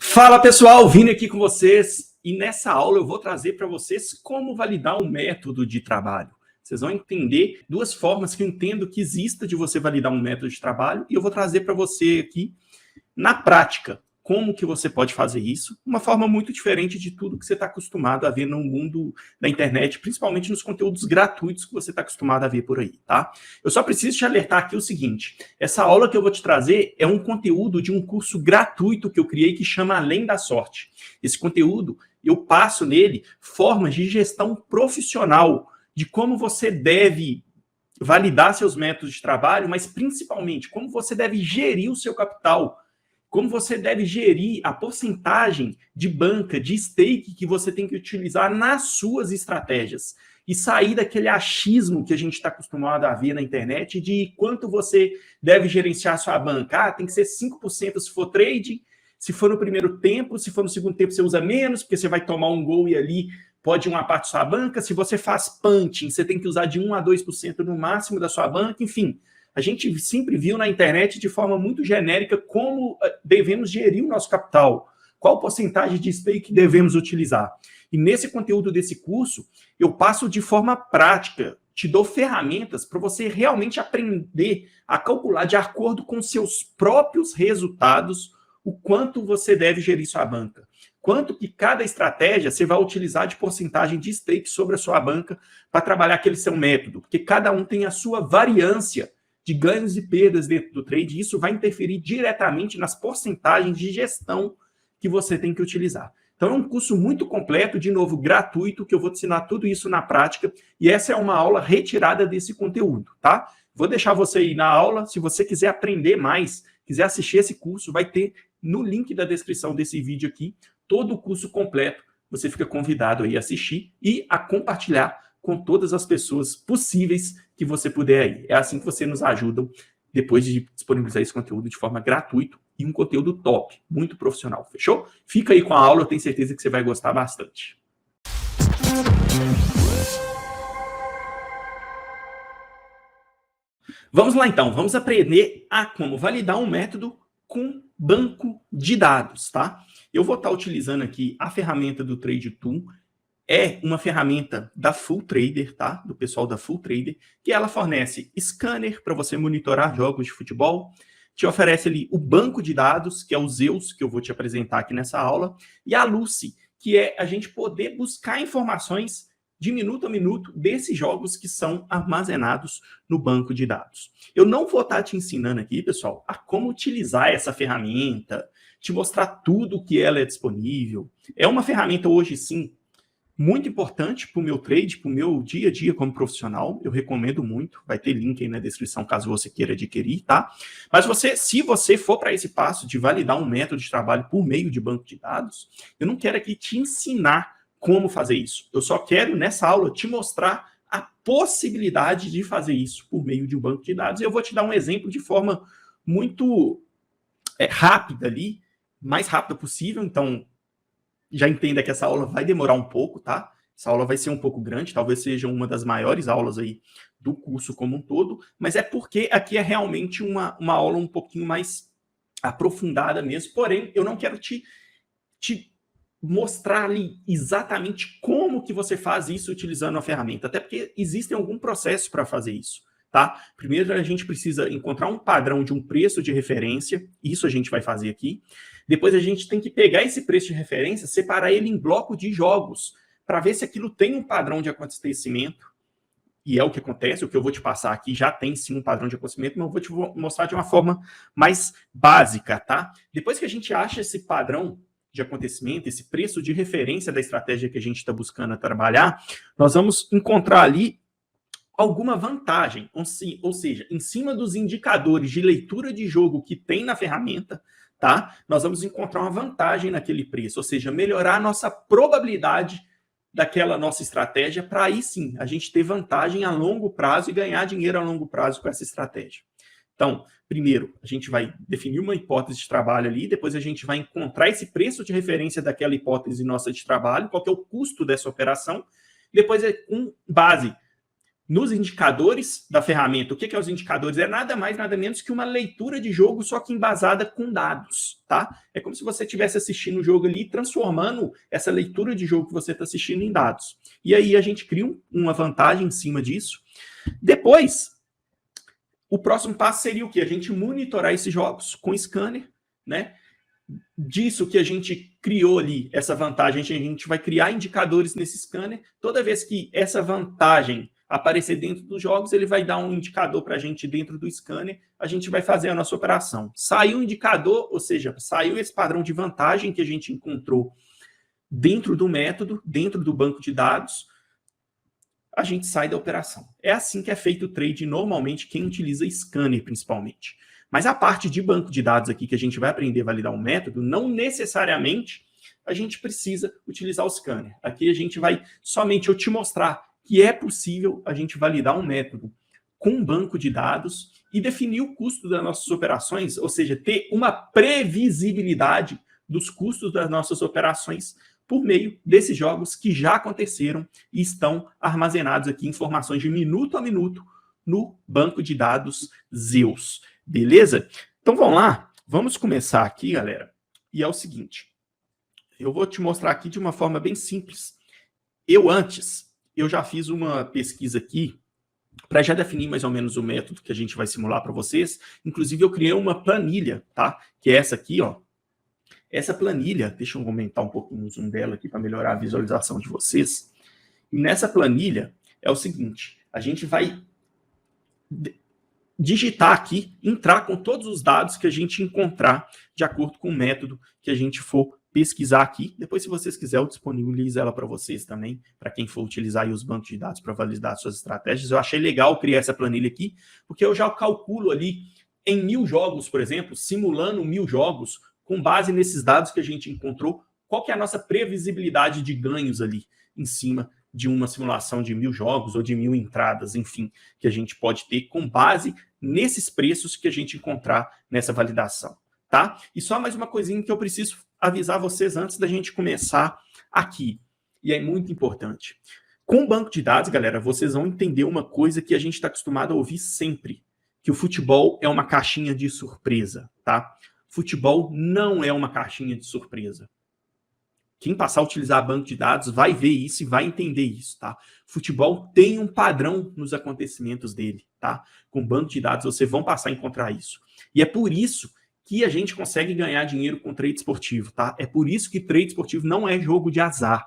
Fala pessoal, Vini aqui com vocês e nessa aula eu vou trazer para vocês como validar um método de trabalho. Vocês vão entender duas formas que eu entendo que exista de você validar um método de trabalho e eu vou trazer para você aqui na prática como que você pode fazer isso, uma forma muito diferente de tudo que você está acostumado a ver no mundo da internet, principalmente nos conteúdos gratuitos que você está acostumado a ver por aí, tá? Eu só preciso te alertar aqui o seguinte, essa aula que eu vou te trazer é um conteúdo de um curso gratuito que eu criei que chama Além da Sorte. Esse conteúdo, eu passo nele formas de gestão profissional, de como você deve validar seus métodos de trabalho, mas principalmente como você deve gerir o seu capital, como você deve gerir a porcentagem de banca, de stake que você tem que utilizar nas suas estratégias. E sair daquele achismo que a gente está acostumado a ver na internet de quanto você deve gerenciar a sua banca. Ah, tem que ser 5% se for trade, se for no primeiro tempo, se for no segundo tempo você usa menos, porque você vai tomar um gol e ali pode ir uma parte da sua banca. Se você faz punching, você tem que usar de 1 a 2% no máximo da sua banca, enfim. A gente sempre viu na internet de forma muito genérica como devemos gerir o nosso capital, qual porcentagem de stake devemos utilizar. E nesse conteúdo desse curso, eu passo de forma prática, te dou ferramentas para você realmente aprender a calcular de acordo com seus próprios resultados o quanto você deve gerir sua banca. Quanto que cada estratégia você vai utilizar de porcentagem de stake sobre a sua banca para trabalhar aquele seu método, porque cada um tem a sua variância de ganhos e perdas dentro do trade, e isso vai interferir diretamente nas porcentagens de gestão que você tem que utilizar. Então é um curso muito completo, de novo, gratuito, que eu vou te ensinar tudo isso na prática, e essa é uma aula retirada desse conteúdo, tá? Vou deixar você aí na aula, se você quiser aprender mais, quiser assistir esse curso, vai ter no link da descrição desse vídeo aqui, todo o curso completo, você fica convidado aí a assistir e a compartilhar com todas as pessoas possíveis que você puder aí. É assim que você nos ajuda depois de disponibilizar esse conteúdo de forma gratuita e um conteúdo top, muito profissional, fechou? Fica aí com a aula, eu tenho certeza que você vai gostar bastante. Vamos lá então, vamos aprender a como validar um método com banco de dados, tá? Eu vou estar utilizando aqui a ferramenta do TradeTool. É uma ferramenta da Full Trader, tá? Do pessoal da Full Trader, que ela fornece scanner para você monitorar jogos de futebol, te oferece ali o banco de dados, que é o Zeus, que eu vou te apresentar aqui nessa aula, e a Lucy, que é a gente poder buscar informações de minuto a minuto desses jogos que são armazenados no banco de dados. Eu não vou estar te ensinando aqui, pessoal, a como utilizar essa ferramenta, te mostrar tudo que ela é disponível. É uma ferramenta hoje, sim, muito importante para o meu trade, para o meu dia a dia como profissional, eu recomendo muito, vai ter link aí na descrição caso você queira adquirir, tá? Mas se você for para esse passo de validar um método de trabalho por meio de banco de dados, eu não quero aqui te ensinar como fazer isso, eu só quero nessa aula te mostrar a possibilidade de fazer isso por meio de um banco de dados. Eu vou te dar um exemplo de forma muito rápida ali, mais rápida possível, então já entenda que essa aula vai demorar um pouco, tá? Essa aula vai ser um pouco grande, talvez seja uma das maiores aulas aí do curso como um todo, mas é porque aqui é realmente uma aula um pouquinho mais aprofundada mesmo, porém, eu não quero te mostrar ali exatamente como que você faz isso utilizando a ferramenta, até porque existem algum processo para fazer isso, tá? Primeiro a gente precisa encontrar um padrão de um preço de referência, isso a gente vai fazer aqui. Depois a gente tem que pegar esse preço de referência, separar ele em bloco de jogos, para ver se aquilo tem um padrão de acontecimento, e é o que acontece, o que eu vou te passar aqui já tem sim um padrão de acontecimento, mas eu vou te mostrar de uma forma mais básica, tá? Depois que a gente acha esse padrão de acontecimento, esse preço de referência da estratégia que a gente está buscando trabalhar, nós vamos encontrar ali alguma vantagem, ou seja, em cima dos indicadores de leitura de jogo que tem na ferramenta, tá? Nós vamos encontrar uma vantagem naquele preço, ou seja, melhorar a nossa probabilidade daquela nossa estratégia para aí sim a gente ter vantagem a longo prazo e ganhar dinheiro a longo prazo com essa estratégia. Então, primeiro, a gente vai definir uma hipótese de trabalho ali, depois a gente vai encontrar esse preço de referência daquela hipótese nossa de trabalho, qual que é o custo dessa operação, depois, com base nos indicadores da ferramenta. O que é os indicadores? É nada mais, nada menos que uma leitura de jogo, só que embasada com dados, tá? É como se você estivesse assistindo o jogo ali, transformando essa leitura de jogo que você está assistindo em dados. E aí a gente cria uma vantagem em cima disso. Depois, o próximo passo seria o quê? A gente monitorar esses jogos com scanner, né? Disso que a gente criou ali, essa vantagem, a gente vai criar indicadores nesse scanner. Toda vez que essa vantagem aparecer dentro dos jogos, ele vai dar um indicador para a gente dentro do scanner, a gente vai fazer a nossa operação. Saiu um indicador, ou seja, saiu esse padrão de vantagem que a gente encontrou dentro do método, dentro do banco de dados, a gente sai da operação. É assim que é feito o trade normalmente, quem utiliza scanner principalmente. Mas a parte de banco de dados aqui, que a gente vai aprender a validar um método, não necessariamente a gente precisa utilizar o scanner. Aqui a gente vai somente eu te mostrar que é possível a gente validar um método com um banco de dados e definir o custo das nossas operações, ou seja, ter uma previsibilidade dos custos das nossas operações por meio desses jogos que já aconteceram e estão armazenados aqui, informações de minuto a minuto, no banco de dados Zeus. Beleza? Então vamos lá, vamos começar aqui, galera. E é o seguinte, eu vou te mostrar aqui de uma forma bem simples. Eu já fiz uma pesquisa aqui para já definir mais ou menos o método que a gente vai simular para vocês. Inclusive eu criei uma planilha, tá? Que é essa aqui, ó. Essa planilha, deixa eu aumentar um pouquinho o zoom dela aqui para melhorar a visualização de vocês. E nessa planilha é o seguinte, a gente vai digitar aqui, entrar com todos os dados que a gente encontrar de acordo com o método que a gente for pesquisar aqui. Depois, se vocês quiserem, eu disponibilizo ela para vocês também, para quem for utilizar aí os bancos de dados para validar suas estratégias. Eu achei legal criar essa planilha aqui, porque eu já calculo ali em 1000 jogos, por exemplo, simulando 1000 jogos, com base nesses dados que a gente encontrou, qual que é a nossa previsibilidade de ganhos ali em cima de uma simulação de 1000 jogos ou de 1000 entradas, enfim, que a gente pode ter com base nesses preços que a gente encontrar nessa validação, tá? E só mais uma coisinha que eu preciso avisar vocês antes da gente começar aqui, e é muito importante. Com o banco de dados, galera, vocês vão entender uma coisa que a gente está acostumado a ouvir sempre, que o futebol é uma caixinha de surpresa, tá? Futebol não é uma caixinha de surpresa. Quem passar a utilizar banco de dados vai ver isso e vai entender isso, tá? Futebol tem um padrão nos acontecimentos dele, tá? Com banco de dados vocês vão passar a encontrar isso. E é por isso que a gente consegue ganhar dinheiro com trade esportivo, tá? É por isso que trade esportivo não é jogo de azar,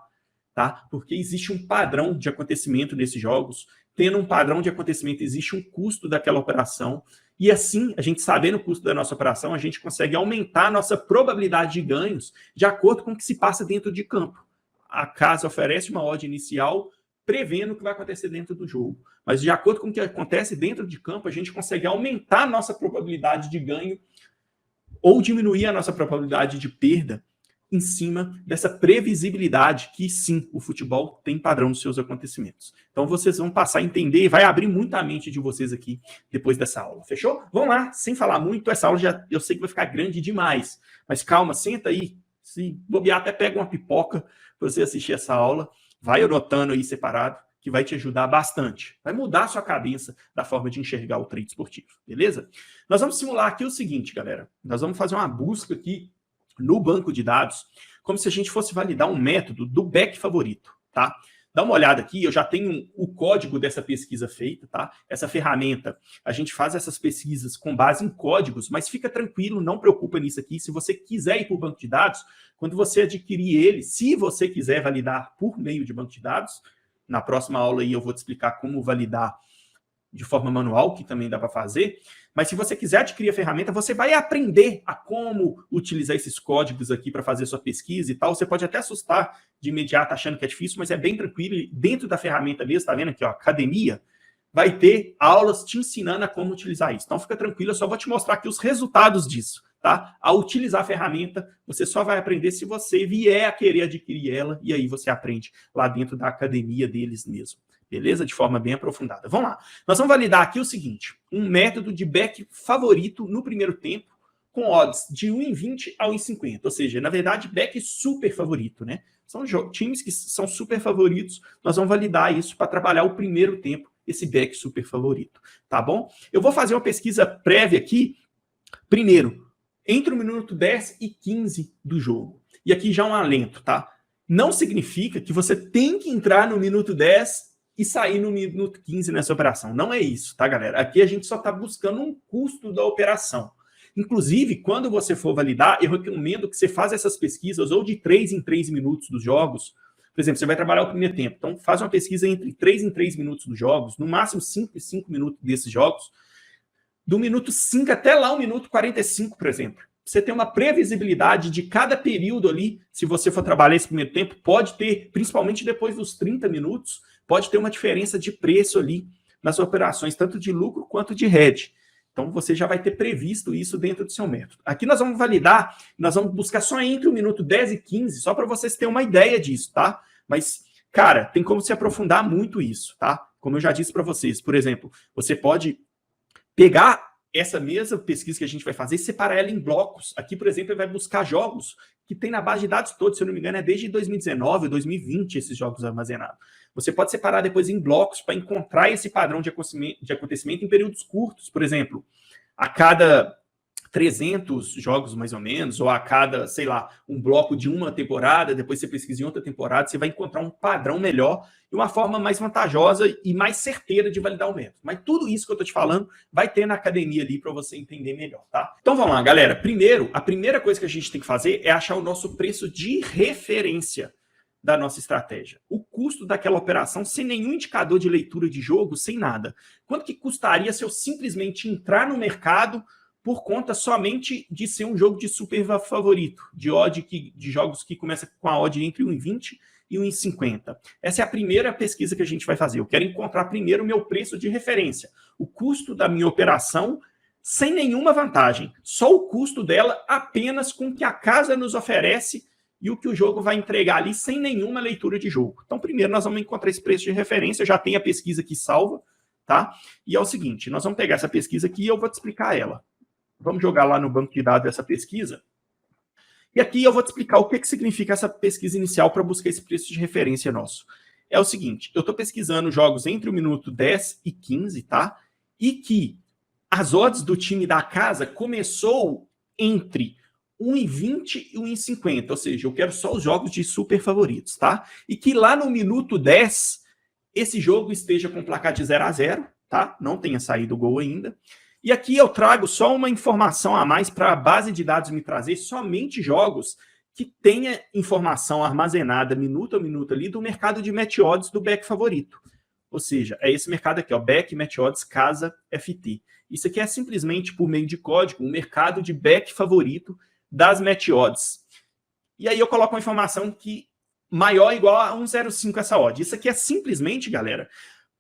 tá? Porque existe um padrão de acontecimento nesses jogos. Tendo um padrão de acontecimento, existe um custo daquela operação. E assim, a gente sabendo o custo da nossa operação, a gente consegue aumentar a nossa probabilidade de ganhos de acordo com o que se passa dentro de campo. A casa oferece uma odd inicial prevendo o que vai acontecer dentro do jogo. Mas de acordo com o que acontece dentro de campo, a gente consegue aumentar a nossa probabilidade de ganho ou diminuir a nossa probabilidade de perda em cima dessa previsibilidade que, sim, o futebol tem padrão nos seus acontecimentos. Então, vocês vão passar a entender e vai abrir muito a mente de vocês aqui depois dessa aula. Fechou? Vamos lá, sem falar muito, essa aula já eu sei que vai ficar grande demais, mas calma, senta aí, se bobear até pega uma pipoca para você assistir essa aula, vai anotando aí separado, que vai te ajudar bastante. Vai mudar a sua cabeça da forma de enxergar o trade esportivo, beleza? Nós vamos simular aqui o seguinte, galera. Nós vamos fazer uma busca aqui no banco de dados, como se a gente fosse validar um método do back favorito, tá? Dá uma olhada aqui, eu já tenho o código dessa pesquisa feita, tá? Essa ferramenta, a gente faz essas pesquisas com base em códigos, mas fica tranquilo, não preocupa nisso aqui. Se você quiser ir para o banco de dados, quando você adquirir ele, se você quiser validar por meio de banco de dados, na próxima aula aí eu vou te explicar como validar de forma manual, que também dá para fazer. Mas se você quiser adquirir a ferramenta, você vai aprender a como utilizar esses códigos aqui para fazer sua pesquisa e tal. Você pode até assustar de imediato achando que é difícil, mas é bem tranquilo. E dentro da ferramenta mesmo, tá vendo aqui, ó, academia, vai ter aulas te ensinando a como utilizar isso. Então fica tranquilo, eu só vou te mostrar aqui os resultados disso, tá? Ao utilizar a ferramenta, você só vai aprender se você vier a querer adquirir ela, e aí você aprende lá dentro da academia deles mesmo. Beleza? De forma bem aprofundada. Vamos lá. Nós vamos validar aqui o seguinte, um método de back favorito no primeiro tempo, com odds de 1,20 a 1,50. Ou seja, na verdade, back super favorito, né? São times que são super favoritos. Nós vamos validar isso para trabalhar o primeiro tempo esse back super favorito, tá bom? Eu vou fazer uma pesquisa prévia aqui, primeiro, entre o minuto 10 e 15 do jogo. E aqui já um alento, tá? Não significa que você tem que entrar no minuto 10 e sair no minuto 15 nessa operação. Não é isso, tá, galera? Aqui a gente só está buscando um custo da operação. Inclusive, quando você for validar, eu recomendo que você faça essas pesquisas ou de 3 em 3 minutos dos jogos. Por exemplo, você vai trabalhar o primeiro tempo. Então, faz uma pesquisa entre 3 em 3 minutos dos jogos, no máximo 5 em 5 minutos desses jogos, do minuto 5 até lá o minuto 45, por exemplo. Você tem uma previsibilidade de cada período ali, se você for trabalhar esse primeiro tempo, pode ter, principalmente depois dos 30 minutos, pode ter uma diferença de preço ali nas operações, tanto de lucro quanto de hedge. Então, você já vai ter previsto isso dentro do seu método. Aqui nós vamos validar, nós vamos buscar só entre o minuto 10 e 15, só para vocês terem uma ideia disso, tá? Mas, cara, tem como se aprofundar muito isso, tá? Como eu já disse para vocês, por exemplo, você pode pegar essa mesma pesquisa que a gente vai fazer e separar ela em blocos. Aqui, por exemplo, ele vai buscar jogos que tem na base de dados todos, se eu não me engano, é desde 2019 ou 2020 esses jogos armazenados. Você pode separar depois em blocos para encontrar esse padrão de acontecimento em períodos curtos, por exemplo, a cada 300 jogos mais ou menos, ou a cada, sei lá, um bloco de uma temporada, depois você pesquisa em outra temporada, você vai encontrar um padrão melhor e uma forma mais vantajosa e mais certeira de validar o método. Mas tudo isso que eu estou te falando vai ter na academia ali para você entender melhor, tá? Então vamos lá, galera. Primeiro, a primeira coisa que a gente tem que fazer é achar o nosso preço de referência da nossa estratégia. O custo daquela operação sem nenhum indicador de leitura de jogo, sem nada. Quanto que custaria se eu simplesmente entrar no mercado por conta somente de ser um jogo de super favorito, de jogos que começam com a odd entre 1,20 e 1,50. Essa é a primeira pesquisa que a gente vai fazer. Eu quero encontrar primeiro o meu preço de referência, o custo da minha operação sem nenhuma vantagem, só o custo dela apenas com o que a casa nos oferece e o que o jogo vai entregar ali sem nenhuma leitura de jogo. Então, primeiro nós vamos encontrar esse preço de referência, eu já tenho a pesquisa aqui salva, tá? E é o seguinte, nós vamos pegar essa pesquisa aqui e eu vou te explicar ela. Vamos jogar lá no banco de dados essa pesquisa. E aqui eu vou te explicar o que significa essa pesquisa inicial para buscar esse preço de referência nosso. É o seguinte, eu estou pesquisando jogos entre o minuto 10 e 15, tá? E que as odds do time da casa começou entre 1,20 e 1,50, ou seja, eu quero só os jogos de super favoritos, tá? E que lá no minuto 10, esse jogo esteja com placar de 0-0, tá? Não tenha saído o gol ainda. E aqui eu trago só uma informação a mais para a base de dados me trazer somente jogos que tenha informação armazenada minuto a minuto ali do mercado de match odds do back favorito. Ou seja, é esse mercado aqui, ó, back match odds casa FT. Isso aqui é simplesmente por meio de código um mercado de back favorito das match odds. E aí eu coloco uma informação que maior ou igual a 1,05 essa odd. Isso aqui é simplesmente, galera,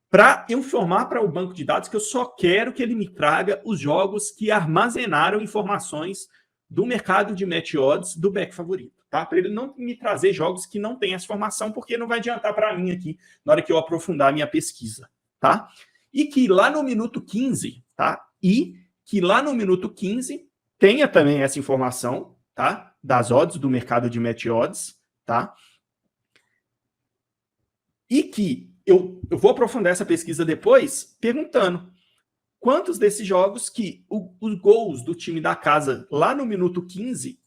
para eu informar para o banco de dados que eu só quero que ele me traga os jogos que armazenaram informações do mercado de match odds do back favorito, tá? Para ele não me trazer jogos que não têm essa informação, porque não vai adiantar para mim aqui na hora que eu aprofundar a minha pesquisa, tá? E que lá no minuto 15, tá? E que lá no minuto 15 tenha também essa informação, tá? Das odds do mercado de match odds, tá? E que eu vou aprofundar essa pesquisa depois perguntando quantos desses jogos que os gols do time da casa lá no minuto 15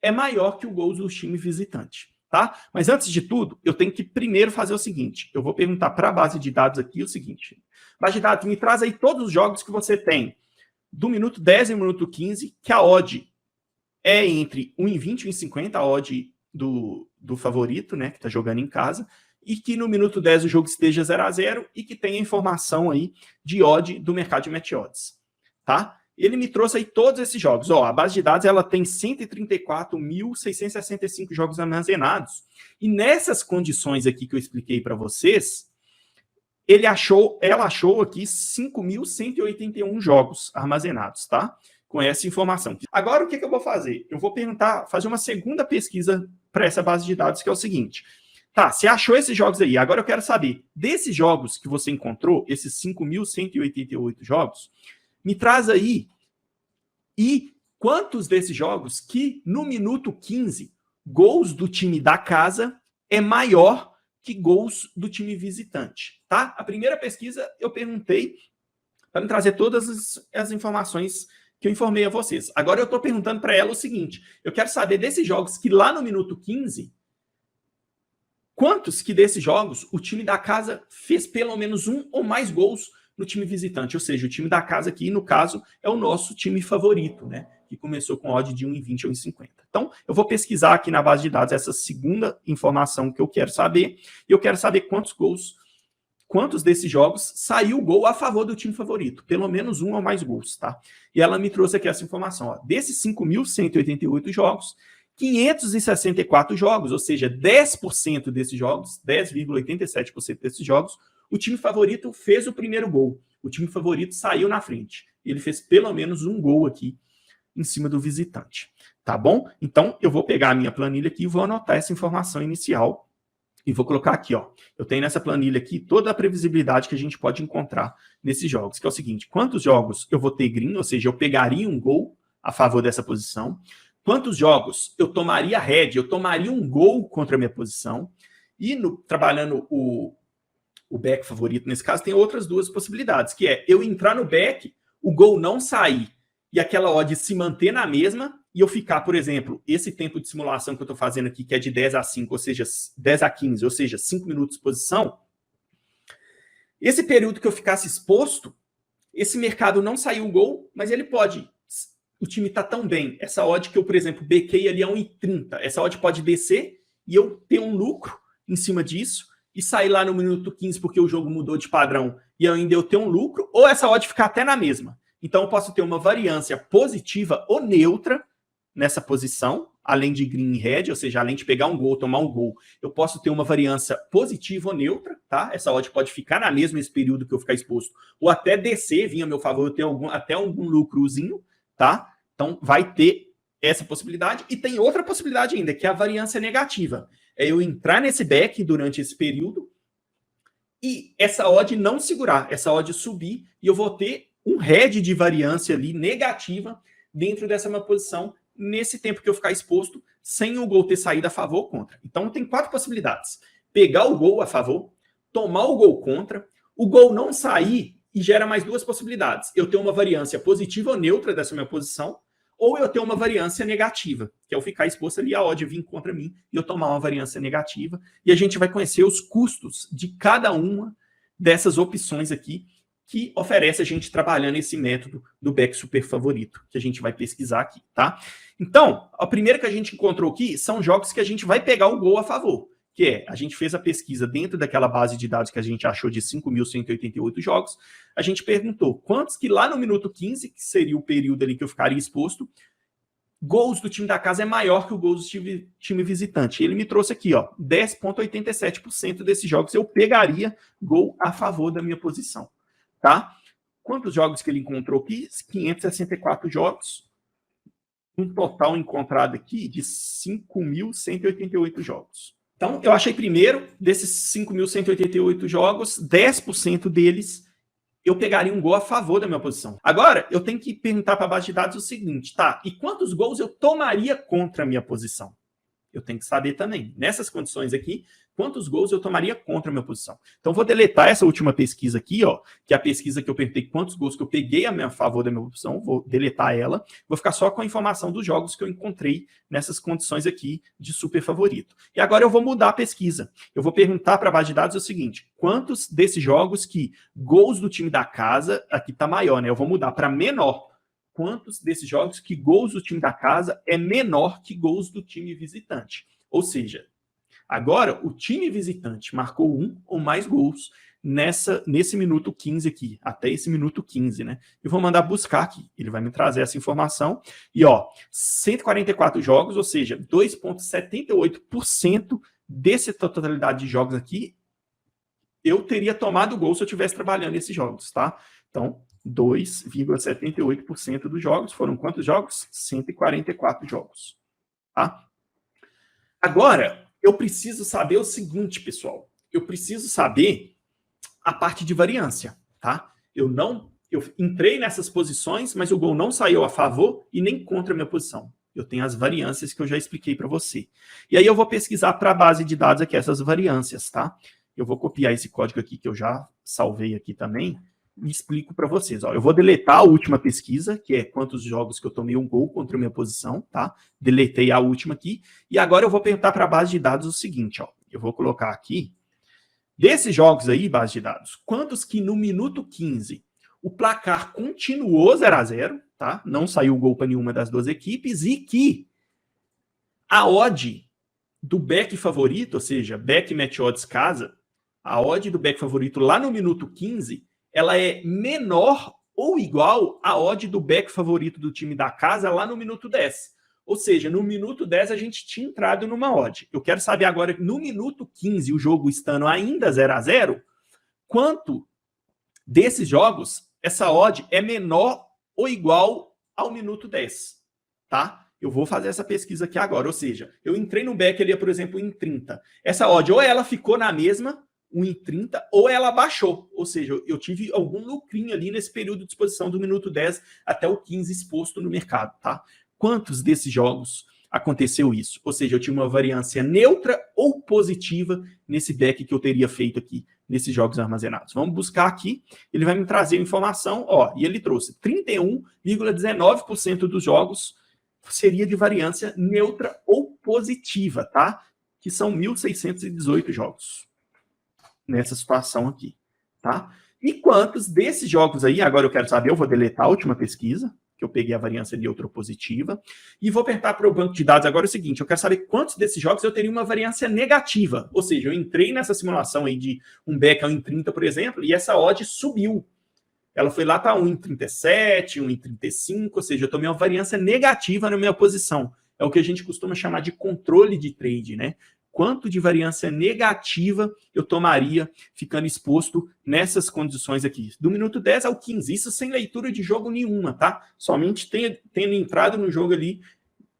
é maior que o gols do time visitante, tá? Mas antes de tudo, eu tenho que primeiro fazer o seguinte, eu vou perguntar para a base de dados aqui o seguinte, base de dados, me traz aí todos os jogos que você tem do minuto 10 e minuto 15, que a odd é entre 1,20 e 1,50, a odd do favorito, né, que está jogando em casa, e que no minuto 10 o jogo esteja 0-0 e que tenha informação aí de odd do mercado de match odds, tá? Ele me trouxe aí todos esses jogos. Ó, a base de dados ela tem 134.665 jogos armazenados. E nessas condições aqui que eu expliquei para vocês, ela achou aqui 5.181 jogos armazenados, tá? Com essa informação. Agora o que eu vou fazer? Eu vou fazer uma segunda pesquisa para essa base de dados, que é o seguinte. Tá, você achou esses jogos aí. Agora eu quero saber, desses jogos que você encontrou, esses 5.188 jogos, me traz aí e quantos desses jogos que no minuto 15, gols do time da casa é maior que gols do time visitante, tá? A primeira pesquisa eu perguntei para me trazer todas as informações que eu informei a vocês. Agora eu estou perguntando para ela o seguinte, eu quero saber desses jogos que lá no minuto 15, quantos que desses jogos o time da casa fez pelo menos um ou mais gols no time visitante, ou seja, o time da casa aqui, no caso, é o nosso time favorito, né? Que começou com odd de 1,20 ou 1,50. Então, eu vou pesquisar aqui na base de dados essa segunda informação que eu quero saber, e eu quero saber quantos desses jogos saiu gol a favor do time favorito, pelo menos um ou mais gols, tá? E ela me trouxe aqui essa informação, ó, desses 5.188 jogos, 564 jogos, ou seja, 10% desses jogos, 10,87% desses jogos, o time favorito fez o primeiro gol. O time favorito saiu na frente. Ele fez pelo menos um gol aqui em cima do visitante. Tá bom? Então, eu vou pegar a minha planilha aqui e vou anotar essa informação inicial e vou colocar aqui, ó. Eu tenho nessa planilha aqui toda a previsibilidade que a gente pode encontrar nesses jogos, que é o seguinte, quantos jogos eu vou ter green, ou seja, eu pegaria um gol a favor dessa posição, quantos jogos eu tomaria head, eu tomaria um gol contra a minha posição, e trabalhando o back favorito, nesse caso, tem outras duas possibilidades, que é eu entrar no back, o gol não sair e aquela odd se manter na mesma e eu ficar, por exemplo, esse tempo de simulação que eu estou fazendo aqui, que é de 10 a 5, ou seja, 10 a 15, ou seja, 5 minutos de exposição, esse período que eu ficasse exposto, esse mercado não saiu o gol, mas ele pode, o time está tão bem, essa odd que eu, por exemplo, bequei ali a 1,30, essa odd pode descer e eu ter um lucro em cima disso, e sair lá no minuto 15 porque o jogo mudou de padrão e ainda eu ter um lucro, ou essa odd ficar até na mesma. Então eu posso ter uma variância positiva ou neutra nessa posição, além de green e red, ou seja, além de pegar um gol, tomar um gol, eu posso ter uma variância positiva ou neutra, tá? Essa odd pode ficar na mesma esse período que eu ficar exposto, ou até descer, vir a meu favor, eu ter até algum lucrozinho, tá? Então vai ter essa possibilidade, e tem outra possibilidade ainda, que é a variância negativa. É eu entrar nesse back durante esse período e essa odd não segurar, essa odd subir e eu vou ter um head de variância ali negativa dentro dessa minha posição nesse tempo que eu ficar exposto sem o gol ter saído a favor ou contra. Então tem 4 possibilidades. Pegar o gol a favor, tomar o gol contra, o gol não sair e gera mais 2 possibilidades. Eu ter uma variância positiva ou neutra dessa minha posição, ou eu ter uma variância negativa, que é eu ficar exposto ali a odd vir contra mim e eu tomar uma variância negativa. E a gente vai conhecer os custos de cada uma dessas opções aqui que oferece a gente trabalhando esse método do back super favorito, que a gente vai pesquisar aqui, tá? Então, a primeira que a gente encontrou aqui são jogos que a gente vai pegar o gol a favor, que é, a gente fez a pesquisa dentro daquela base de dados que a gente achou de 5.188 jogos, a gente perguntou quantos que lá no minuto 15, que seria o período ali que eu ficaria exposto, gols do time da casa é maior que o gols do time visitante. Ele me trouxe aqui, ó, 10,87% desses jogos eu pegaria gol a favor da minha posição, tá? Quantos jogos que ele encontrou aqui? 564 jogos. Um total encontrado aqui de 5.188 jogos. Então, eu achei primeiro, desses 5.188 jogos, 10% deles eu pegaria um gol a favor da minha posição. Agora, eu tenho que perguntar para a base de dados o seguinte, tá? E quantos gols eu tomaria contra a minha posição? Eu tenho que saber também, nessas condições aqui, quantos gols eu tomaria contra a minha posição. Então, vou deletar essa última pesquisa aqui, ó, que é a pesquisa que eu perguntei quantos gols que eu peguei a favor da minha posição, vou deletar ela, vou ficar só com a informação dos jogos que eu encontrei nessas condições aqui de super favorito. E agora eu vou mudar a pesquisa. Eu vou perguntar para a base de dados o seguinte, quantos desses jogos que gols do time da casa, aqui está maior, né? Eu vou mudar para menor. Quantos desses jogos que gols do time da casa é menor que gols do time visitante. Ou seja, agora o time visitante marcou um ou mais gols nesse minuto 15 aqui, até esse minuto 15, né? Eu vou mandar buscar aqui, ele vai me trazer essa informação. E, ó, 144 jogos, ou seja, 2,78% dessa totalidade de jogos aqui, eu teria tomado gol se eu estivesse trabalhando esses jogos, tá? Então, 2,78% dos jogos. Foram quantos jogos? 144 jogos. Tá? Agora, eu preciso saber o seguinte, pessoal. Eu preciso saber a parte de variância. Tá? Eu entrei nessas posições, mas o gol não saiu a favor e nem contra a minha posição. Eu tenho as variâncias que eu já expliquei para você. E aí eu vou pesquisar para a base de dados aqui essas variâncias, tá? Eu vou copiar esse código aqui que eu já salvei aqui também e explico para vocês. Ó, eu vou deletar a última pesquisa, que é quantos jogos que eu tomei um gol contra a minha posição, tá? Deletei a última aqui. E agora eu vou perguntar para a base de dados o seguinte, ó. Eu vou colocar aqui, desses jogos aí, base de dados, quantos que no minuto 15 o placar continuou 0-0, tá? Não saiu gol para nenhuma das duas equipes e que a odd do back favorito, ou seja, back match odds casa, a odd do back favorito lá no minuto 15, ela é menor ou igual à odd do back favorito do time da casa lá no minuto 10. Ou seja, no minuto 10 a gente tinha entrado numa odd. Eu quero saber agora, no minuto 15, o jogo estando ainda 0-0, quanto desses jogos essa odd é menor ou igual ao minuto 10, tá? Eu vou fazer essa pesquisa aqui agora, ou seja, eu entrei no back ali, por exemplo, em 30. Essa odd ou ela ficou na mesma, 1,30, ou ela baixou, ou seja, eu tive algum lucrinho ali nesse período de exposição do minuto 10 até o 15 exposto no mercado, tá? Quantos desses jogos aconteceu isso? Ou seja, eu tinha uma variância neutra ou positiva nesse back que eu teria feito aqui, nesses jogos armazenados. Vamos buscar aqui, ele vai me trazer a informação, ó, e ele trouxe 31,19% dos jogos seria de variância neutra ou positiva, tá? Que são 1.618 jogos nessa situação aqui, tá? E quantos desses jogos aí, agora eu quero saber, eu vou deletar a última pesquisa, que eu peguei a variância neutra ou positiva, e vou perguntar para o banco de dados agora o seguinte, eu quero saber quantos desses jogos eu teria uma variância negativa, ou seja, eu entrei nessa simulação aí de um back a 1,30, por exemplo, e essa odd subiu. Ela foi lá para 1,37, 1,35, ou seja, eu tomei uma variância negativa na minha posição. É o que a gente costuma chamar de controle de trade, né? Quanto de variância negativa eu tomaria ficando exposto nessas condições aqui. Do minuto 10 ao 15, isso sem leitura de jogo nenhuma, tá? Somente tendo entrado no jogo ali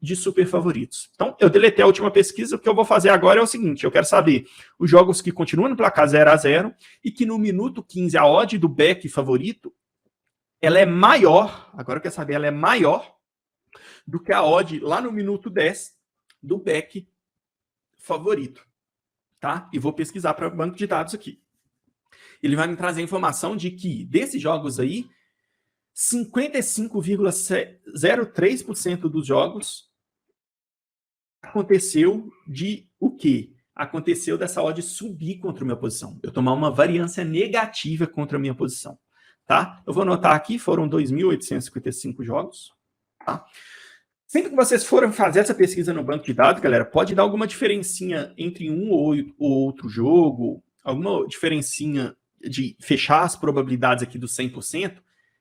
de super favoritos. Então, eu deletei a última pesquisa, o que eu vou fazer agora é o seguinte, eu quero saber os jogos que continuam no placar 0-0 e que no minuto 15 a odd do back favorito, ela é maior, agora eu quero saber, ela é maior do que a odd lá no minuto 10 do back favorito, tá? E vou pesquisar para o banco de dados aqui. Ele vai me trazer a informação de que desses jogos aí, 55,03% dos jogos aconteceu de o quê? Aconteceu dessa odd subir contra a minha posição. Eu tomar uma variância negativa contra a minha posição, tá? Eu vou anotar aqui, foram 2.855 jogos, tá? Sempre que vocês forem fazer essa pesquisa no banco de dados, galera, pode dar alguma diferencinha entre um ou outro jogo, alguma diferencinha de fechar as probabilidades aqui do 100%,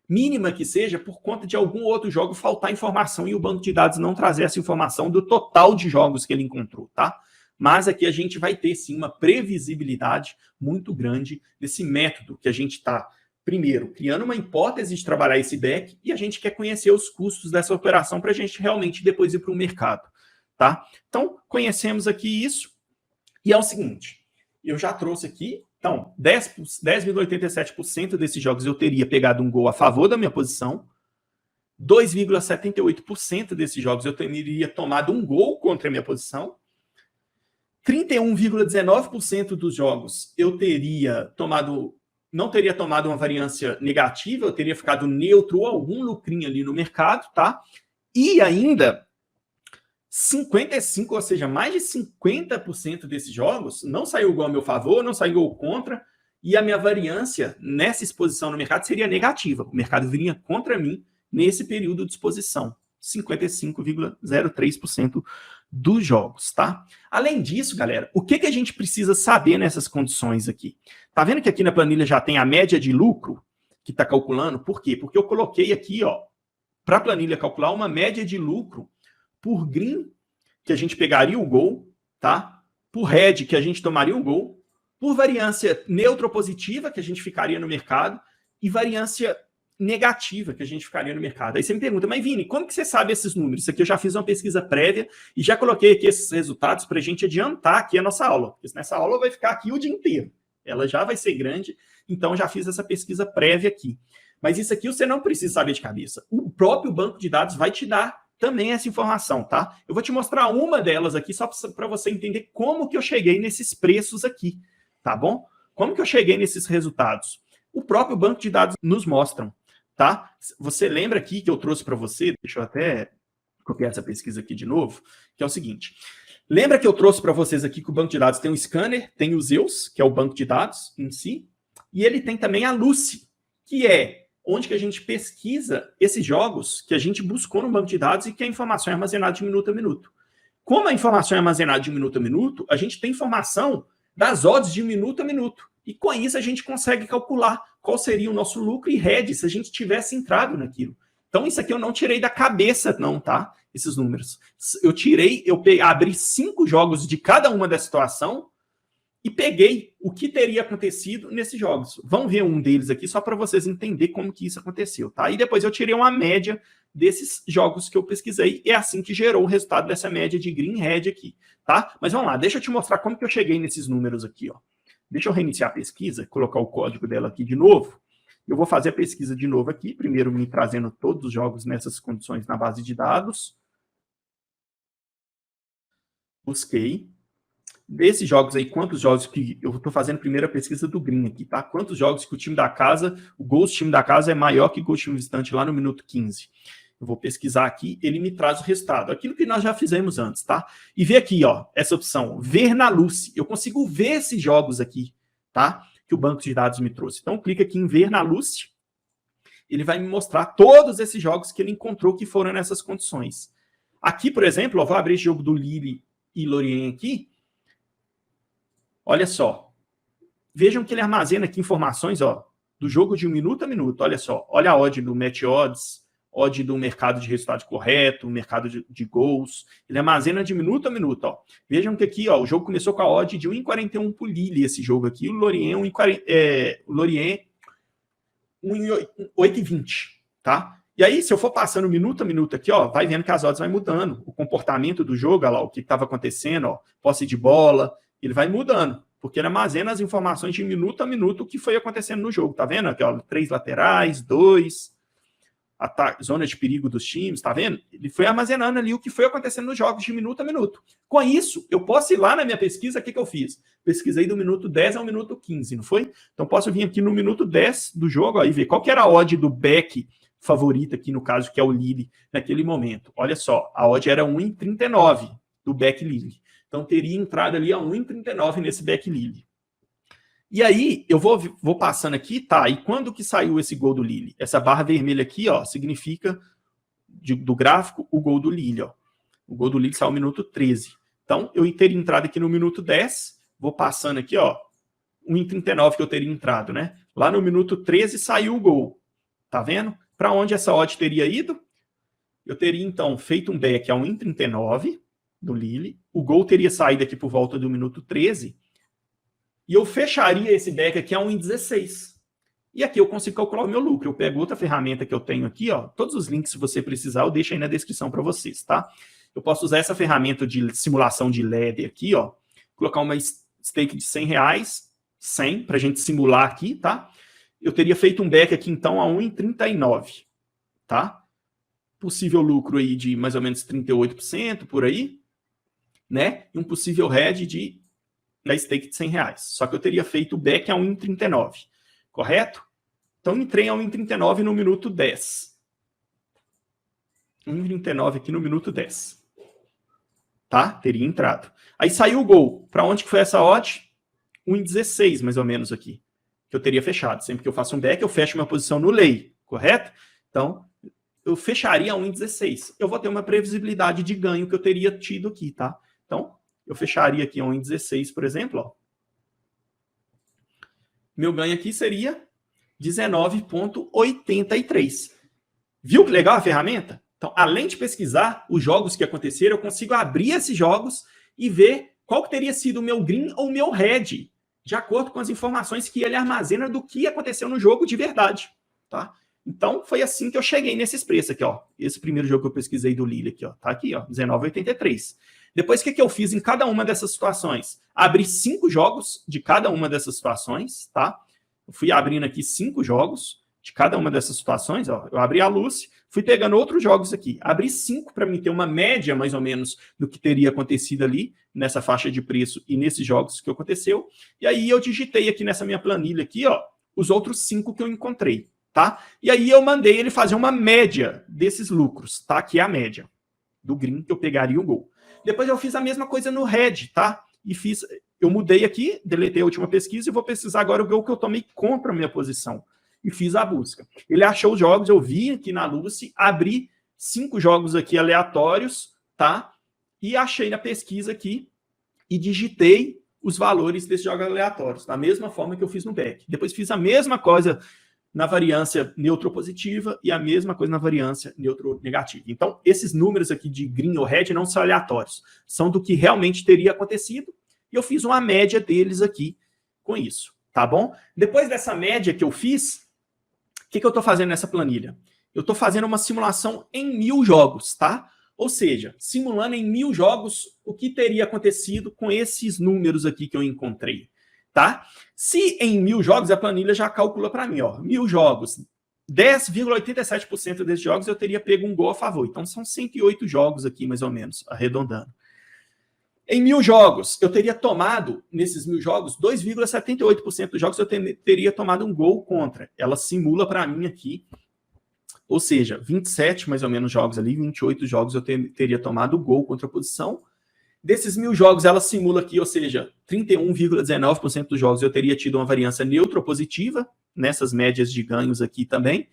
mínima que seja, por conta de algum outro jogo faltar informação e o banco de dados não trazer essa informação do total de jogos que ele encontrou, tá? Mas aqui a gente vai ter, sim, uma previsibilidade muito grande desse método que a gente está, primeiro, criando uma hipótese de trabalhar esse back e a gente quer conhecer os custos dessa operação para a gente realmente depois ir para o mercado, tá? Então, conhecemos aqui isso e é o seguinte, eu já trouxe aqui, então, 10,87% desses jogos eu teria pegado um gol a favor da minha posição, 2,78% desses jogos eu teria tomado um gol contra a minha posição, 31,19% dos jogos eu teria tomado, não teria tomado uma variância negativa, eu teria ficado neutro ou algum lucrinho ali no mercado, tá? E ainda 55, ou seja, mais de 50% desses jogos não saiu gol a meu favor, não saiu gol contra, e a minha variância nessa exposição no mercado seria negativa. O mercado viria contra mim nesse período de exposição. 55,03% dos jogos, tá? Além disso, galera, o que a gente precisa saber nessas condições aqui? Tá vendo que aqui na planilha já tem a média de lucro que está calculando? Por quê? Porque eu coloquei aqui, ó, para a planilha calcular uma média de lucro por green, que a gente pegaria o gol, tá? Por red, que a gente tomaria o gol, por variância neutra ou positiva, que a gente ficaria no mercado, e variância negativa, que a gente ficaria no mercado. Aí você me pergunta, mas Vini, como que você sabe esses números? Isso aqui eu já fiz uma pesquisa prévia e já coloquei aqui esses resultados para a gente adiantar aqui a nossa aula, porque nessa aula vai ficar aqui o dia inteiro. Ela já vai ser grande, então já fiz essa pesquisa prévia aqui. Mas isso aqui você não precisa saber de cabeça. O próprio banco de dados vai te dar também essa informação, tá? Eu vou te mostrar uma delas aqui só para você entender como que eu cheguei nesses preços aqui, tá bom? Como que eu cheguei nesses resultados? O próprio banco de dados nos mostram, tá? Você lembra aqui que eu trouxe para você, deixa eu até copiar essa pesquisa aqui de novo, que é o seguinte. Lembra que eu trouxe para vocês aqui que o banco de dados tem o Scanner, tem o Zeus, que é o banco de dados em si, e ele tem também a Lucy, que é onde que a gente pesquisa esses jogos que a gente buscou no banco de dados e que a informação é armazenada de minuto a minuto. Como a informação é armazenada de minuto a minuto, a gente tem informação das odds de minuto a minuto. E com isso a gente consegue calcular qual seria o nosso lucro e head se a gente tivesse entrado naquilo. Então isso aqui eu não tirei da cabeça não, tá? Esses números. Eu abri 5 jogos de cada uma da situação e peguei o que teria acontecido nesses jogos. Vamos ver um deles aqui, só para vocês entenderem como que isso aconteceu, tá? E depois eu tirei uma média desses jogos que eu pesquisei, e é assim que gerou o resultado dessa média de green red aqui, tá? Mas vamos lá, deixa eu te mostrar como que eu cheguei nesses números aqui, ó. Deixa eu reiniciar a pesquisa, colocar o código dela aqui de novo. Eu vou fazer a pesquisa de novo aqui, primeiro me trazendo todos os jogos nessas condições na base de dados. Busquei. Desses jogos aí, quantos jogos que... Eu estou fazendo a primeira pesquisa do Green aqui, tá? Quantos jogos que o time da casa, o gol do time da casa é maior que o gol do time visitante lá no minuto 15. Eu vou pesquisar aqui, ele me traz o resultado. Aquilo que nós já fizemos antes, tá? E vê aqui, ó, essa opção, ver na Lucy. Eu consigo ver esses jogos aqui, tá? Que o banco de dados me trouxe. Então, clica aqui em ver na Lucy. Ele vai me mostrar todos esses jogos que ele encontrou que foram nessas condições. Aqui, por exemplo, eu vou abrir esse jogo do Lille e Lorient aqui. Olha só, vejam que ele armazena aqui informações, ó, do jogo de minuto a minuto. Olha só, olha a odd do Match Odds, odd do mercado de resultado correto, mercado de gols. Ele armazena de minuto a minuto, ó. Vejam que aqui, ó, o jogo começou com a odd de 1,41 por Lille, esse jogo aqui, o Lorient 8,20, tá? E aí, se eu for passando minuto a minuto aqui, ó, vai vendo que as odds vai mudando. O comportamento do jogo, olha lá, o que estava acontecendo, ó, posse de bola, ele vai mudando, porque ele armazena as informações de minuto a minuto o que foi acontecendo no jogo, tá vendo? Aqui, ó, 3 laterais, 2, zona de perigo dos times, tá vendo? Ele foi armazenando ali o que foi acontecendo nos jogos de minuto a minuto. Com isso, eu posso ir lá na minha pesquisa, o que eu fiz? Pesquisei do minuto 10 ao minuto 15, não foi? Então, posso vir aqui no minuto 10 do jogo, ó, e ver qual que era a odd do back favorita aqui, no caso, que é o Lille, naquele momento. Olha só, a odd era 1,39 do back Lille. Então, teria entrado ali a 1,39 nesse back Lille. E aí, eu vou passando aqui, tá? E quando que saiu esse gol do Lille? Essa barra vermelha aqui, ó, significa, do gráfico, o gol do Lille, ó. O gol do Lille saiu no minuto 13. Então, eu teria entrado aqui no minuto 10, vou passando aqui, ó, 1,39 que eu teria entrado, né? Lá no minuto 13 saiu o gol. Tá vendo? Para onde essa odd teria ido? Eu teria, então, feito um back a 1,39 do Lille. O gol teria saído aqui por volta do minuto 13. E eu fecharia esse back aqui a 1,16. E aqui eu consigo calcular o meu lucro. Eu pego outra ferramenta que eu tenho aqui, ó. Todos os links, se você precisar, eu deixo aí na descrição para vocês, tá? Eu posso usar essa ferramenta de simulação de LED aqui, ó. Colocar uma stake de R$100, 100, para a gente simular aqui, tá? Eu teria feito um back aqui, então, a 1,39, tá? Possível lucro aí de mais ou menos 38%, por aí, né? E um possível head na stake de R$100. Só que eu teria feito o back a 1,39, correto? Então, entrei a 1,39 no minuto 10. 1,39 aqui no minuto 10. Tá? Teria entrado. Aí saiu o gol. Para onde que foi essa odd? 1,16, mais ou menos, aqui. Que eu teria fechado. Sempre que eu faço um back, eu fecho minha posição no lei, correto? Então, eu fecharia a 1,16. Eu vou ter uma previsibilidade de ganho que eu teria tido aqui, tá? Então, eu fecharia aqui a 1,16, por exemplo, ó. Meu ganho aqui seria 19,83. Viu que legal a ferramenta? Então, além de pesquisar os jogos que aconteceram, eu consigo abrir esses jogos e ver qual que teria sido o meu green ou o meu red, de acordo com as informações que ele armazena do que aconteceu no jogo de verdade, tá? Então, foi assim que eu cheguei nesses preços aqui, ó. Esse primeiro jogo que eu pesquisei do Lille aqui, ó. Tá aqui, ó, 19,83. Depois, o que eu fiz em cada uma dessas situações? Abri 5 jogos de cada uma dessas situações, tá? Eu fui abrindo aqui 5 jogos de cada uma dessas situações, ó, eu abri a Lucy, fui pegando outros jogos aqui, abri 5 para mim ter uma média mais ou menos do que teria acontecido ali, nessa faixa de preço e nesses jogos que aconteceu, e aí eu digitei aqui nessa minha planilha aqui, ó, os outros 5 que eu encontrei, tá? E aí eu mandei ele fazer uma média desses lucros, tá? Que é a média do green que eu pegaria o gol. Depois eu fiz a mesma coisa no red, tá? E eu mudei aqui, deletei a última pesquisa e vou pesquisar agora o gol que eu tomei contra a minha posição. E fiz a busca. Ele achou os jogos, eu vi aqui na Lucy, abri 5 jogos aqui aleatórios, tá? E achei na pesquisa aqui e digitei os valores desses jogos aleatórios, da mesma forma que eu fiz no back. Depois fiz a mesma coisa na variância neutropositiva e a mesma coisa na variância neutronegativa. Então, esses números aqui de green ou red não são aleatórios, são do que realmente teria acontecido, e eu fiz uma média deles aqui com isso, tá bom? Depois dessa média que eu fiz, o que eu estou fazendo nessa planilha? Eu estou fazendo uma simulação em 1000 jogos, tá? Ou seja, simulando em 1000 jogos o que teria acontecido com esses números aqui que eu encontrei, tá? Se em 1000 jogos, a planilha já calcula para mim, ó, 1000 jogos, 10,87% desses jogos eu teria pego um gol a favor. Então são 108 jogos aqui, mais ou menos, arredondando. Em 1000 jogos, eu teria tomado, nesses 1000 jogos, 2,78% dos jogos eu teria tomado um gol contra. Ela simula para mim aqui, ou seja, 27 mais ou menos jogos ali, 28 jogos eu teria tomado gol contra a posição. Desses 1000 jogos, ela simula aqui, ou seja, 31,19% dos jogos eu teria tido uma variância neutropositiva, nessas médias de ganhos aqui também.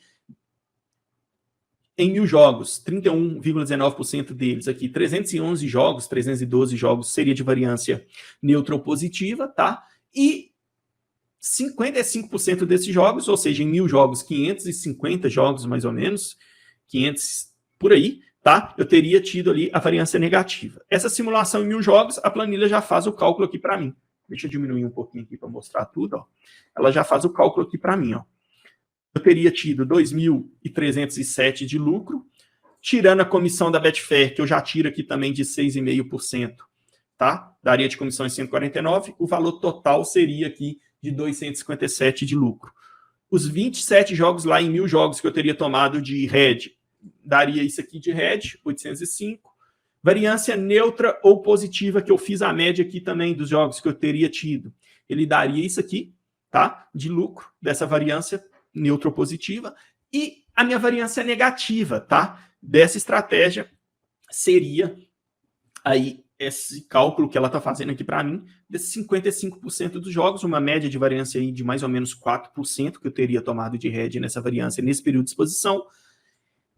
Em 1000 jogos, 31,19% deles aqui, 311 jogos, 312 jogos seria de variância neutropositiva, tá? E 55% desses jogos, ou seja, em 1000 jogos, 550 jogos mais ou menos, 500 por aí, tá? Eu teria tido ali a variância negativa. Essa simulação em 1000 jogos, a planilha já faz o cálculo aqui para mim. Deixa eu diminuir um pouquinho aqui para mostrar tudo, ó. Ela já faz o cálculo aqui para mim, ó. Eu teria tido 2.307 de lucro, tirando a comissão da Betfair, que eu já tiro aqui também de 6,5%, tá? Daria de comissão em 149, o valor total seria aqui de 257 de lucro. Os 27 jogos lá em 1000 jogos que eu teria tomado de red, daria isso aqui de red, 805. Variância neutra ou positiva, que eu fiz a média aqui também dos jogos que eu teria tido, ele daria isso aqui, tá? De lucro, dessa variância neutra ou positiva. E a minha variância negativa, tá? Dessa estratégia seria aí esse cálculo que ela está fazendo aqui para mim, desses 55% dos jogos, uma média de variância aí de mais ou menos 4% que eu teria tomado de red nessa variância nesse período de exposição,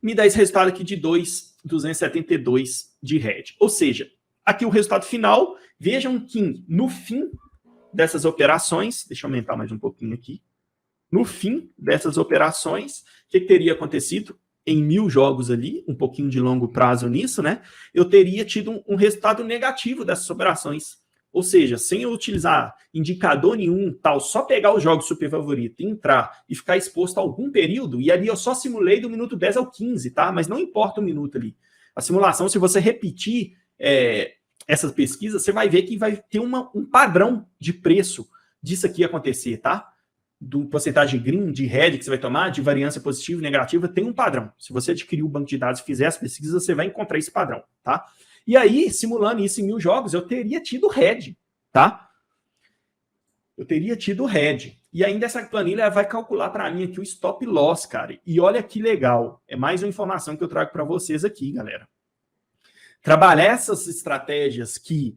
me dá esse resultado aqui de 272 de red. Ou seja, aqui o resultado final, vejam que no fim dessas operações, deixa eu aumentar mais um pouquinho aqui, no fim dessas operações, o que teria acontecido? Em 1000 jogos ali, um pouquinho de longo prazo nisso, né? Eu teria tido um resultado negativo dessas operações. Ou seja, sem eu utilizar indicador nenhum, tal, só pegar os jogos super favorito, entrar e ficar exposto a algum período, e ali eu só simulei do minuto 10 ao 15, tá? Mas não importa o minuto ali. A simulação, se você repetir essas pesquisas, você vai ver que vai ter um padrão de preço disso aqui acontecer, tá? Do porcentagem green, de red que você vai tomar, de variância positiva e negativa, tem um padrão. Se você adquirir o banco de dados e fizer as pesquisas, você vai encontrar esse padrão, tá? E aí, simulando isso em 1000 jogos, eu teria tido red, tá? Eu teria tido red. E ainda essa planilha vai calcular para mim aqui o stop loss, cara. E olha que legal. É mais uma informação que eu trago para vocês aqui, galera. Trabalhar essas estratégias que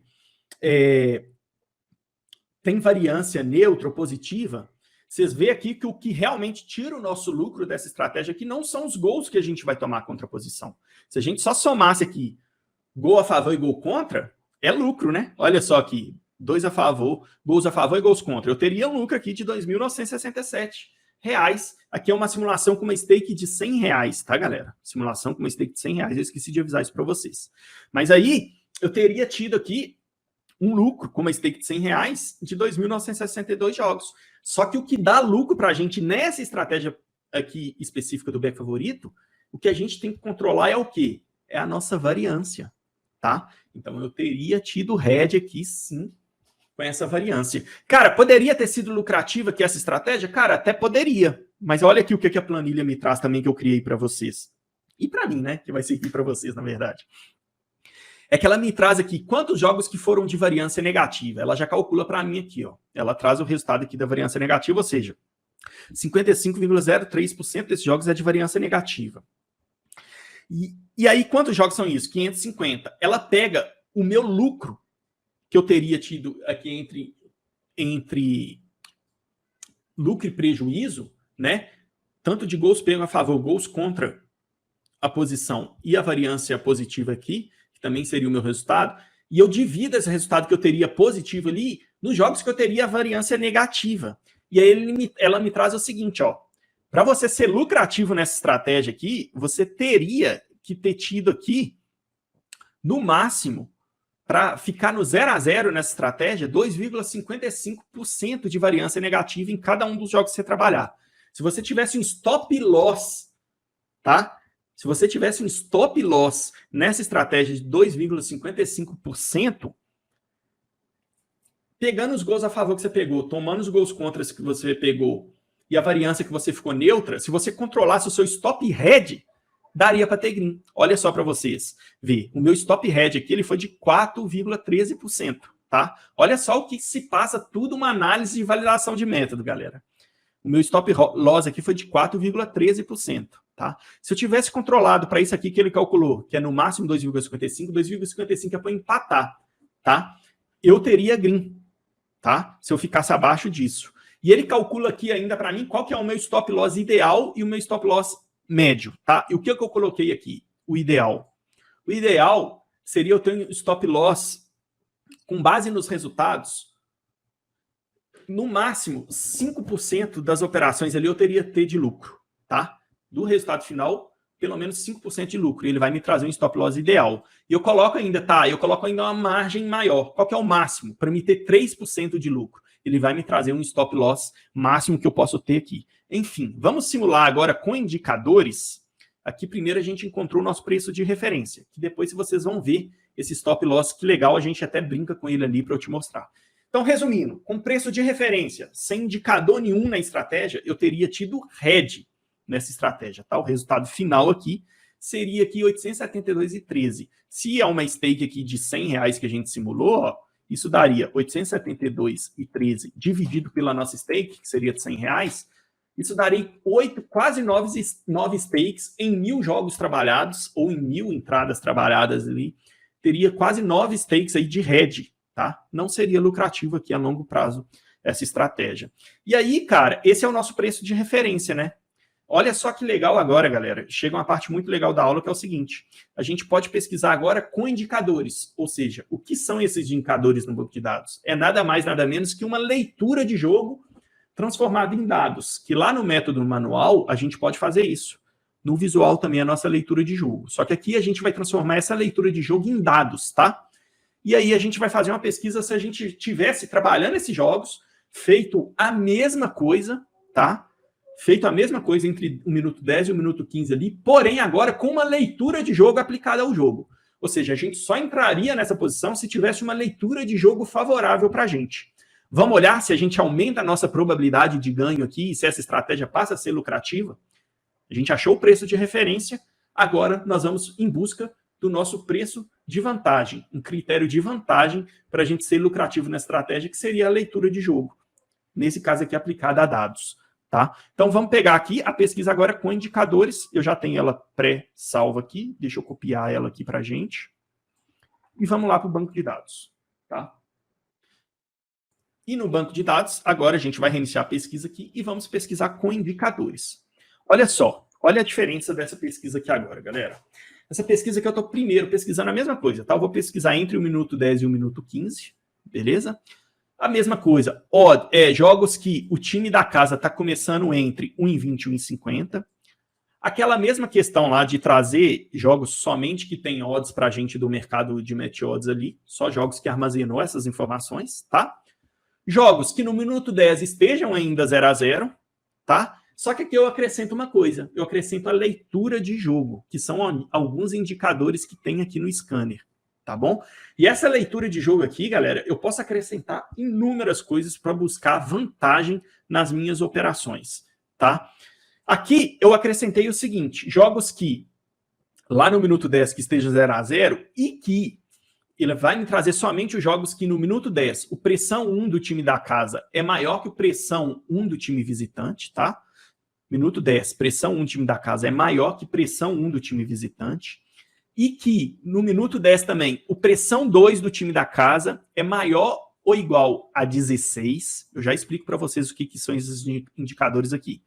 tem variância neutra ou positiva, vocês veem aqui que o que realmente tira o nosso lucro dessa estratégia aqui não são os gols que a gente vai tomar contra a posição. Se a gente só somasse aqui gol a favor e gol contra, é lucro, né? Olha só aqui, 2 a favor, gols a favor e gols contra. Eu teria um lucro aqui de R$ 2.967. Aqui é uma simulação com uma stake de R$100, tá, galera? Simulação com uma stake de R$100. Eu esqueci de avisar isso para vocês. Mas aí, eu teria tido aqui um lucro com uma stake de R$100 de 2.962 jogos. Só que o que dá lucro para a gente nessa estratégia aqui específica do back favorito, o que a gente tem que controlar é o quê? É a nossa variância, tá? Então eu teria tido red aqui sim com essa variância. Cara, poderia ter sido lucrativa aqui essa estratégia? Cara, até poderia, Mas olha aqui o que a planilha me traz também que eu criei para vocês. E para mim, né? Que vai servir para vocês, na verdade. É que ela me traz aqui quantos jogos que foram de variância negativa. Ela já calcula para mim aqui, ó. Ela traz o resultado aqui da variância negativa, ou seja, 55,03% desses jogos é de variância negativa. E aí, quantos jogos são isso? 550. Ela pega o meu lucro que eu teria tido aqui entre lucro e prejuízo, né? Tanto de gols pegos a favor, gols contra a posição e a variância positiva aqui, que também seria o meu resultado, e eu divido esse resultado que eu teria positivo ali nos jogos que eu teria a variância negativa. E aí ela me traz o seguinte, ó, para você ser lucrativo nessa estratégia aqui, você teria que ter tido aqui, no máximo, para ficar no 0 a 0 nessa estratégia, 2,55% de variância negativa em cada um dos jogos que você trabalhar. Se você tivesse um stop loss, tá? Se você tivesse um stop loss nessa estratégia de 2,55%, pegando os gols a favor que você pegou, tomando os gols contra que você pegou e a variância que você ficou neutra, se você controlasse o seu stop head, daria para ter green. Olha só para vocês ver. O meu stop head aqui ele foi de 4,13%, tá? Olha só o que se passa, tudo uma análise de validação de método, galera. O meu stop loss aqui foi de 4,13%, tá? Se eu tivesse controlado para isso aqui que ele calculou, que é no máximo 2,55 é para empatar, tá? Eu teria green, tá? Se eu ficasse abaixo disso. E ele calcula aqui ainda para mim qual que é o meu stop loss ideal e o meu stop loss médio, tá? E o que eu coloquei aqui? O ideal. O ideal seria eu ter um stop loss com base nos resultados, no máximo 5% das operações ali eu teria que ter de lucro, tá? Do resultado final, pelo menos 5% de lucro. Ele vai me trazer um stop loss ideal. E eu coloco ainda, tá? Eu coloco ainda uma margem maior. Qual que é o máximo? Para me ter 3% de lucro. Ele vai me trazer um stop loss máximo que eu posso ter aqui. Enfim, vamos simular agora com indicadores. Aqui primeiro a gente encontrou o nosso preço de referência, que depois vocês vão ver esse stop loss, que legal, a gente até brinca com ele ali para eu te mostrar. Então, resumindo, com preço de referência, sem indicador nenhum na estratégia, eu teria tido head nessa estratégia, tá? O resultado final aqui seria aqui 872,13. Se é uma stake aqui de R$100 que a gente simulou, ó, isso daria 872,13 dividido pela nossa stake, que seria de R$100, isso daria 8, quase 9 stakes em 1.000 jogos trabalhados, ou em 1.000 entradas trabalhadas ali, teria quase 9 stakes aí de head, tá? Não seria lucrativo aqui a longo prazo essa estratégia. E aí, cara, esse é o nosso preço de referência, né? Olha só que legal agora, galera. Chega uma parte muito legal da aula, que é o seguinte. A gente pode pesquisar agora com indicadores. Ou seja, o que são esses indicadores no banco de dados? É nada mais, nada menos que uma leitura de jogo transformada em dados. Que lá no método manual, a gente pode fazer isso. No visual também é a nossa leitura de jogo. Só que aqui a gente vai transformar essa leitura de jogo em dados, tá? E aí a gente vai fazer uma pesquisa se a gente tivesse trabalhando esses jogos, feito a mesma coisa, tá? Feito a mesma coisa entre o minuto 10 e o minuto 15 ali, porém agora com uma leitura de jogo aplicada ao jogo. Ou seja, a gente só entraria nessa posição se tivesse uma leitura de jogo favorável para a gente. Vamos olhar se a gente aumenta a nossa probabilidade de ganho aqui e se essa estratégia passa a ser lucrativa? A gente achou o preço de referência, agora nós vamos em busca do nosso preço de vantagem, um critério de vantagem para a gente ser lucrativo na estratégia, que seria a leitura de jogo. Nesse caso aqui, aplicada a dados. Tá? Então, vamos pegar aqui a pesquisa agora com indicadores. Eu já tenho ela pré-salva aqui. Deixa eu copiar ela aqui para a gente. E vamos lá para o banco de dados. Tá? E no banco de dados, agora a gente vai reiniciar a pesquisa aqui e vamos pesquisar com indicadores. Olha só, olha a diferença dessa pesquisa aqui agora, galera. Essa pesquisa aqui eu estou primeiro pesquisando a mesma coisa. Tá? Eu vou pesquisar entre o minuto 10 e o minuto 15. Beleza? A mesma coisa, jogos que o time da casa está começando entre 1,20 e 1,50. Aquela mesma questão lá de trazer jogos somente que tem odds para a gente do mercado de match odds ali, só jogos que armazenou essas informações, tá? Jogos que no minuto 10 estejam ainda 0 a 0, tá? Só que aqui eu acrescento uma coisa, eu acrescento a leitura de jogo, que são alguns indicadores que tem aqui no scanner. Tá bom? E essa leitura de jogo aqui, galera, eu posso acrescentar inúmeras coisas para buscar vantagem nas minhas operações, tá? Aqui eu acrescentei o seguinte, jogos que lá no minuto 10 que esteja 0-0 e que ele vai me trazer somente os jogos que no minuto 10 o pressão 1 do time da casa é maior que o pressão 1 do time visitante, tá? Minuto 10, pressão 1 do time da casa é maior que pressão 1 do time visitante. E que no minuto 10 também o pressão 2 do time da casa é maior ou igual a 16. Eu já explico para vocês o que são esses indicadores aqui.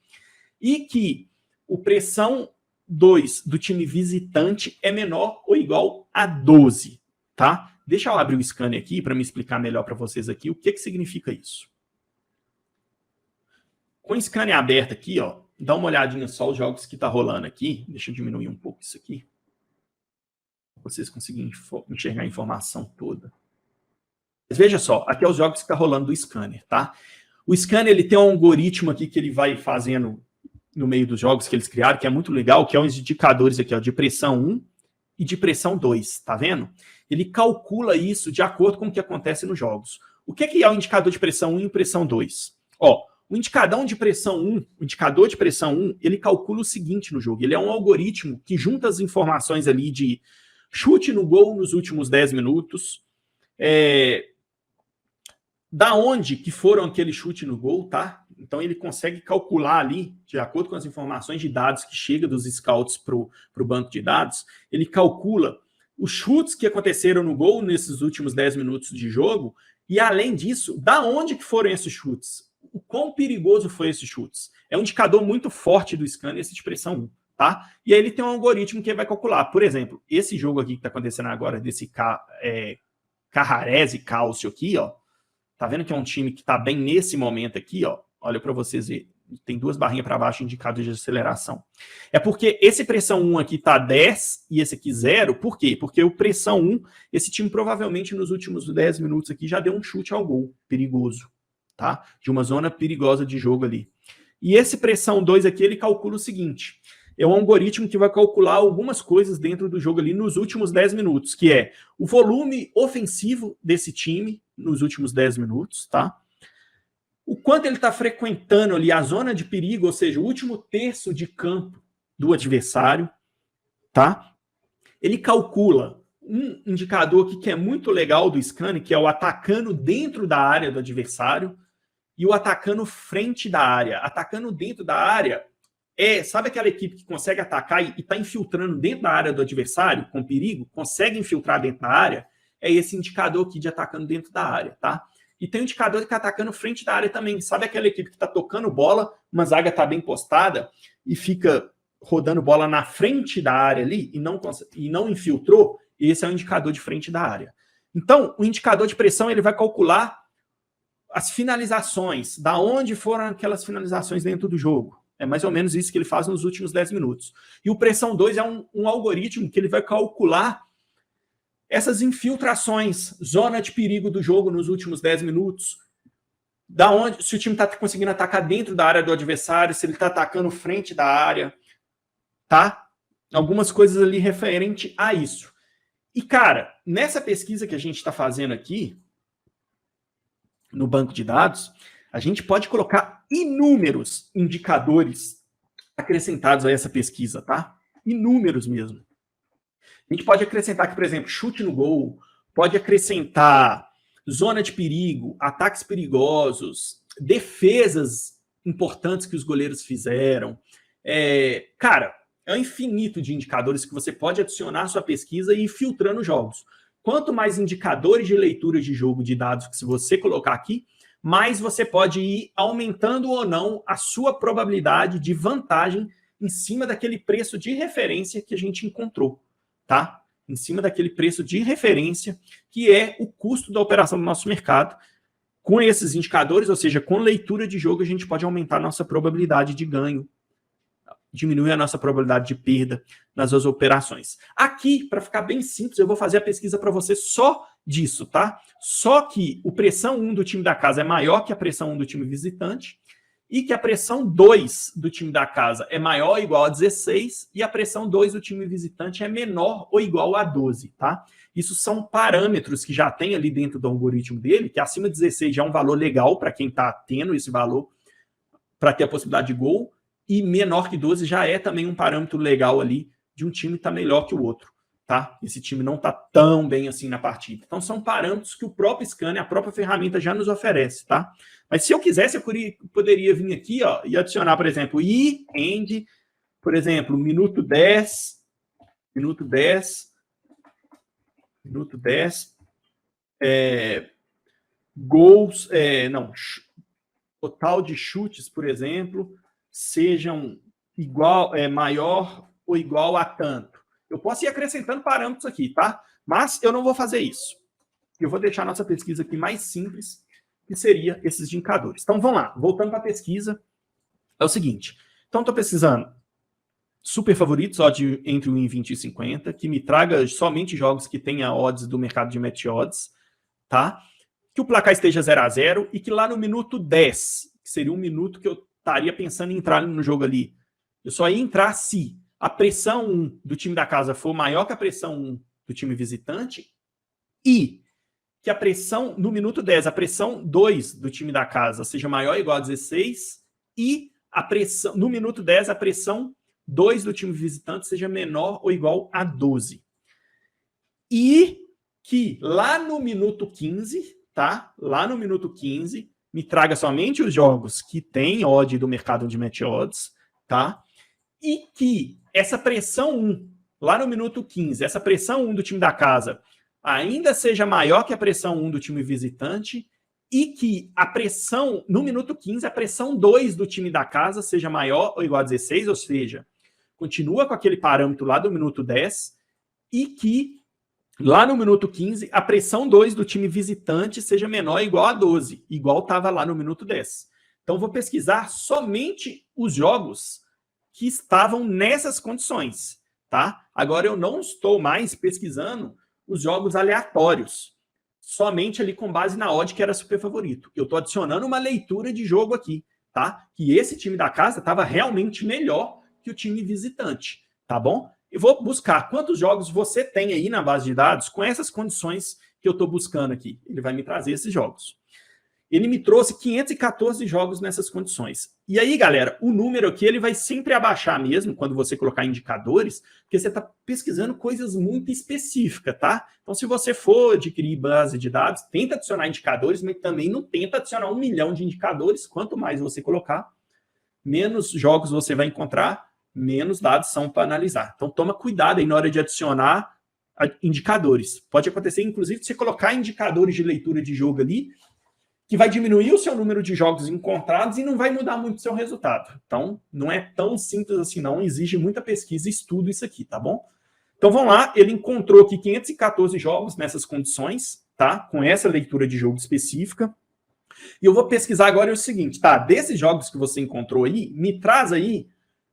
E que o pressão 2 do time visitante é menor ou igual a 12. Tá? Deixa eu abrir o scanner aqui para me explicar melhor para vocês aqui o que significa isso. Com o scanner aberto aqui, ó, dá uma olhadinha só os jogos que tá rolando aqui. Deixa eu diminuir um pouco isso aqui. Pra vocês conseguirem enxergar a informação toda. Mas veja só, aqui é os jogos que tá rolando do scanner, tá? O scanner ele tem um algoritmo aqui que ele vai fazendo no meio dos jogos que eles criaram, que é muito legal, que é os indicadores aqui, ó, de pressão 1 e de pressão 2, tá vendo? Ele calcula isso de acordo com o que acontece nos jogos. O que é o indicador de pressão 1 e pressão 2? Ó, o indicador de pressão 1, ele calcula o seguinte no jogo, ele é um algoritmo que junta as informações ali de chute no gol nos últimos 10 minutos, da onde que foram aquele chute no gol, tá? Então ele consegue calcular ali, de acordo com as informações de dados que chegam dos scouts para o banco de dados, ele calcula os chutes que aconteceram no gol nesses últimos 10 minutos de jogo, e além disso, da onde que foram esses chutes? O quão perigoso foi esses chutes? É um indicador muito forte do scanner, esse de pressão 1, tá? E aí ele tem um algoritmo que ele vai calcular. Por exemplo, esse jogo aqui que está acontecendo agora, desse Carrarese Cálcio aqui, ó, tá vendo que é um time que está bem nesse momento aqui, ó? Olha para vocês verem. Tem duas barrinhas para baixo indicadas de aceleração. É porque esse pressão 1 aqui está 10 e esse aqui 0. Por quê? Porque o pressão 1, esse time provavelmente nos últimos 10 minutos aqui já deu um chute ao gol perigoso, tá? De uma zona perigosa de jogo ali. E esse pressão 2 aqui, ele calcula o seguinte. É um algoritmo que vai calcular algumas coisas dentro do jogo ali nos últimos 10 minutos, que é o volume ofensivo desse time nos últimos 10 minutos, tá? O quanto ele está frequentando ali a zona de perigo, ou seja, o último terço de campo do adversário, tá? Ele calcula um indicador aqui que é muito legal do scanner, que é o atacando dentro da área do adversário e o atacando frente da área. Atacando dentro da área sabe aquela equipe que consegue atacar e está infiltrando dentro da área do adversário com perigo? Consegue infiltrar dentro da área? É esse indicador aqui de atacando dentro da área, tá? E tem um indicador que está atacando frente da área também. Sabe aquela equipe que está tocando bola, uma zaga está bem postada e fica rodando bola na frente da área ali e não infiltrou? Esse é o indicador de frente da área. Então, o indicador de pressão ele vai calcular as finalizações, da onde foram aquelas finalizações dentro do jogo. É mais ou menos isso que ele faz nos últimos 10 minutos. E o pressão 2 é um algoritmo que ele vai calcular essas infiltrações, zona de perigo do jogo nos últimos 10 minutos, da onde, se o time está conseguindo atacar dentro da área do adversário, se ele está atacando frente da área, tá? Algumas coisas ali referente a isso. E, cara, nessa pesquisa que a gente está fazendo aqui, no banco de dados, a gente pode colocar inúmeros indicadores acrescentados a essa pesquisa, tá? Inúmeros mesmo. A gente pode acrescentar aqui, por exemplo, chute no gol, pode acrescentar zona de perigo, ataques perigosos, defesas importantes que os goleiros fizeram. Cara, é um infinito de indicadores que você pode adicionar à sua pesquisa e ir filtrando jogos. Quanto mais indicadores de leitura de jogo de dados que se você colocar aqui, mais você pode ir aumentando ou não a sua probabilidade de vantagem em cima daquele preço de referência que a gente encontrou, tá? Em cima daquele preço de referência, que é o custo da operação do nosso mercado. Com esses indicadores, ou seja, com leitura de jogo, a gente pode aumentar a nossa probabilidade de ganho, diminuir a nossa probabilidade de perda nas suas operações. Aqui, para ficar bem simples, eu vou fazer a pesquisa para você só disso, tá? Só que o pressão 1 do time da casa é maior que a pressão 1 do time visitante e que a pressão 2 do time da casa é maior ou igual a 16 e a pressão 2 do time visitante é menor ou igual a 12, tá? Isso são parâmetros que já tem ali dentro do algoritmo dele, que acima de 16 já é um valor legal para quem está tendo esse valor para ter a possibilidade de gol. e menor que 12 já é também um parâmetro legal ali de um time estar melhor que o outro, tá? Esse time não está tão bem assim na partida. Então são parâmetros que o próprio scanner, a própria ferramenta já nos oferece, tá? Mas se eu quisesse, eu poderia vir aqui, ó, e adicionar, por exemplo, end, por exemplo, minuto 10, gols, total de chutes, por exemplo, sejam maior ou igual a tanto. Eu posso ir acrescentando parâmetros aqui, tá? Mas eu não vou fazer isso. Eu vou deixar a nossa pesquisa aqui mais simples, que seria esses indicadores. Então, vamos lá. Voltando para a pesquisa, é o seguinte. Então, estou pesquisando super favoritos, odd entre 1 e 20 e 50, que me traga somente jogos que tenha odds do mercado de match odds, tá? Que o placar esteja 0-0 e que lá no minuto 10, que seria um minuto que eu estaria pensando em entrar no jogo ali, eu só ia entrar se a pressão 1 do time da casa for maior que a pressão 1 do time visitante e que a pressão, no minuto 10, a pressão 2 do time da casa seja maior ou igual a 16 e a pressão, no minuto 10, a pressão 2 do time visitante seja menor ou igual a 12. E que lá no minuto 15, tá? Lá no minuto 15, me traga somente os jogos que têm odd do mercado de match odds, tá? E que essa pressão 1, lá no minuto 15, essa pressão 1 do time da casa ainda seja maior que a pressão 1 do time visitante e que a pressão, no minuto 15, a pressão 2 do time da casa seja maior ou igual a 16, ou seja, continua com aquele parâmetro lá do minuto 10 e que lá no minuto 15, a pressão 2 do time visitante seja menor ou igual a 12, igual estava lá no minuto 10. Então, vou pesquisar somente os jogos que estavam nessas condições, tá? Agora, eu não estou mais pesquisando os jogos aleatórios, somente ali com base na odd que era super favorito. Eu estou adicionando uma leitura de jogo aqui, tá? Que esse time da casa estava realmente melhor que o time visitante, tá bom? Eu vou buscar quantos jogos você tem aí na base de dados com essas condições que eu estou buscando aqui. Ele vai me trazer esses jogos. Ele me trouxe 514 jogos nessas condições. E aí, galera, o número aqui ele vai sempre abaixar mesmo quando você colocar indicadores, porque você está pesquisando coisas muito específicas, tá? Então, se você for adquirir base de dados, tenta adicionar indicadores, mas também não tenta adicionar 1 milhão de indicadores. Quanto mais você colocar, menos jogos você vai encontrar, menos dados são para analisar. Então, toma cuidado aí na hora de adicionar indicadores. Pode acontecer, inclusive, de você colocar indicadores de leitura de jogo ali, que vai diminuir o seu número de jogos encontrados e não vai mudar muito o seu resultado. Então, não é tão simples assim, não. Exige muita pesquisa e estudo isso aqui, tá bom? Então, vamos lá. Ele encontrou aqui 514 jogos nessas condições, tá? Com essa leitura de jogo específica. E eu vou pesquisar agora o seguinte, tá? Desses jogos que você encontrou aí, me traz aí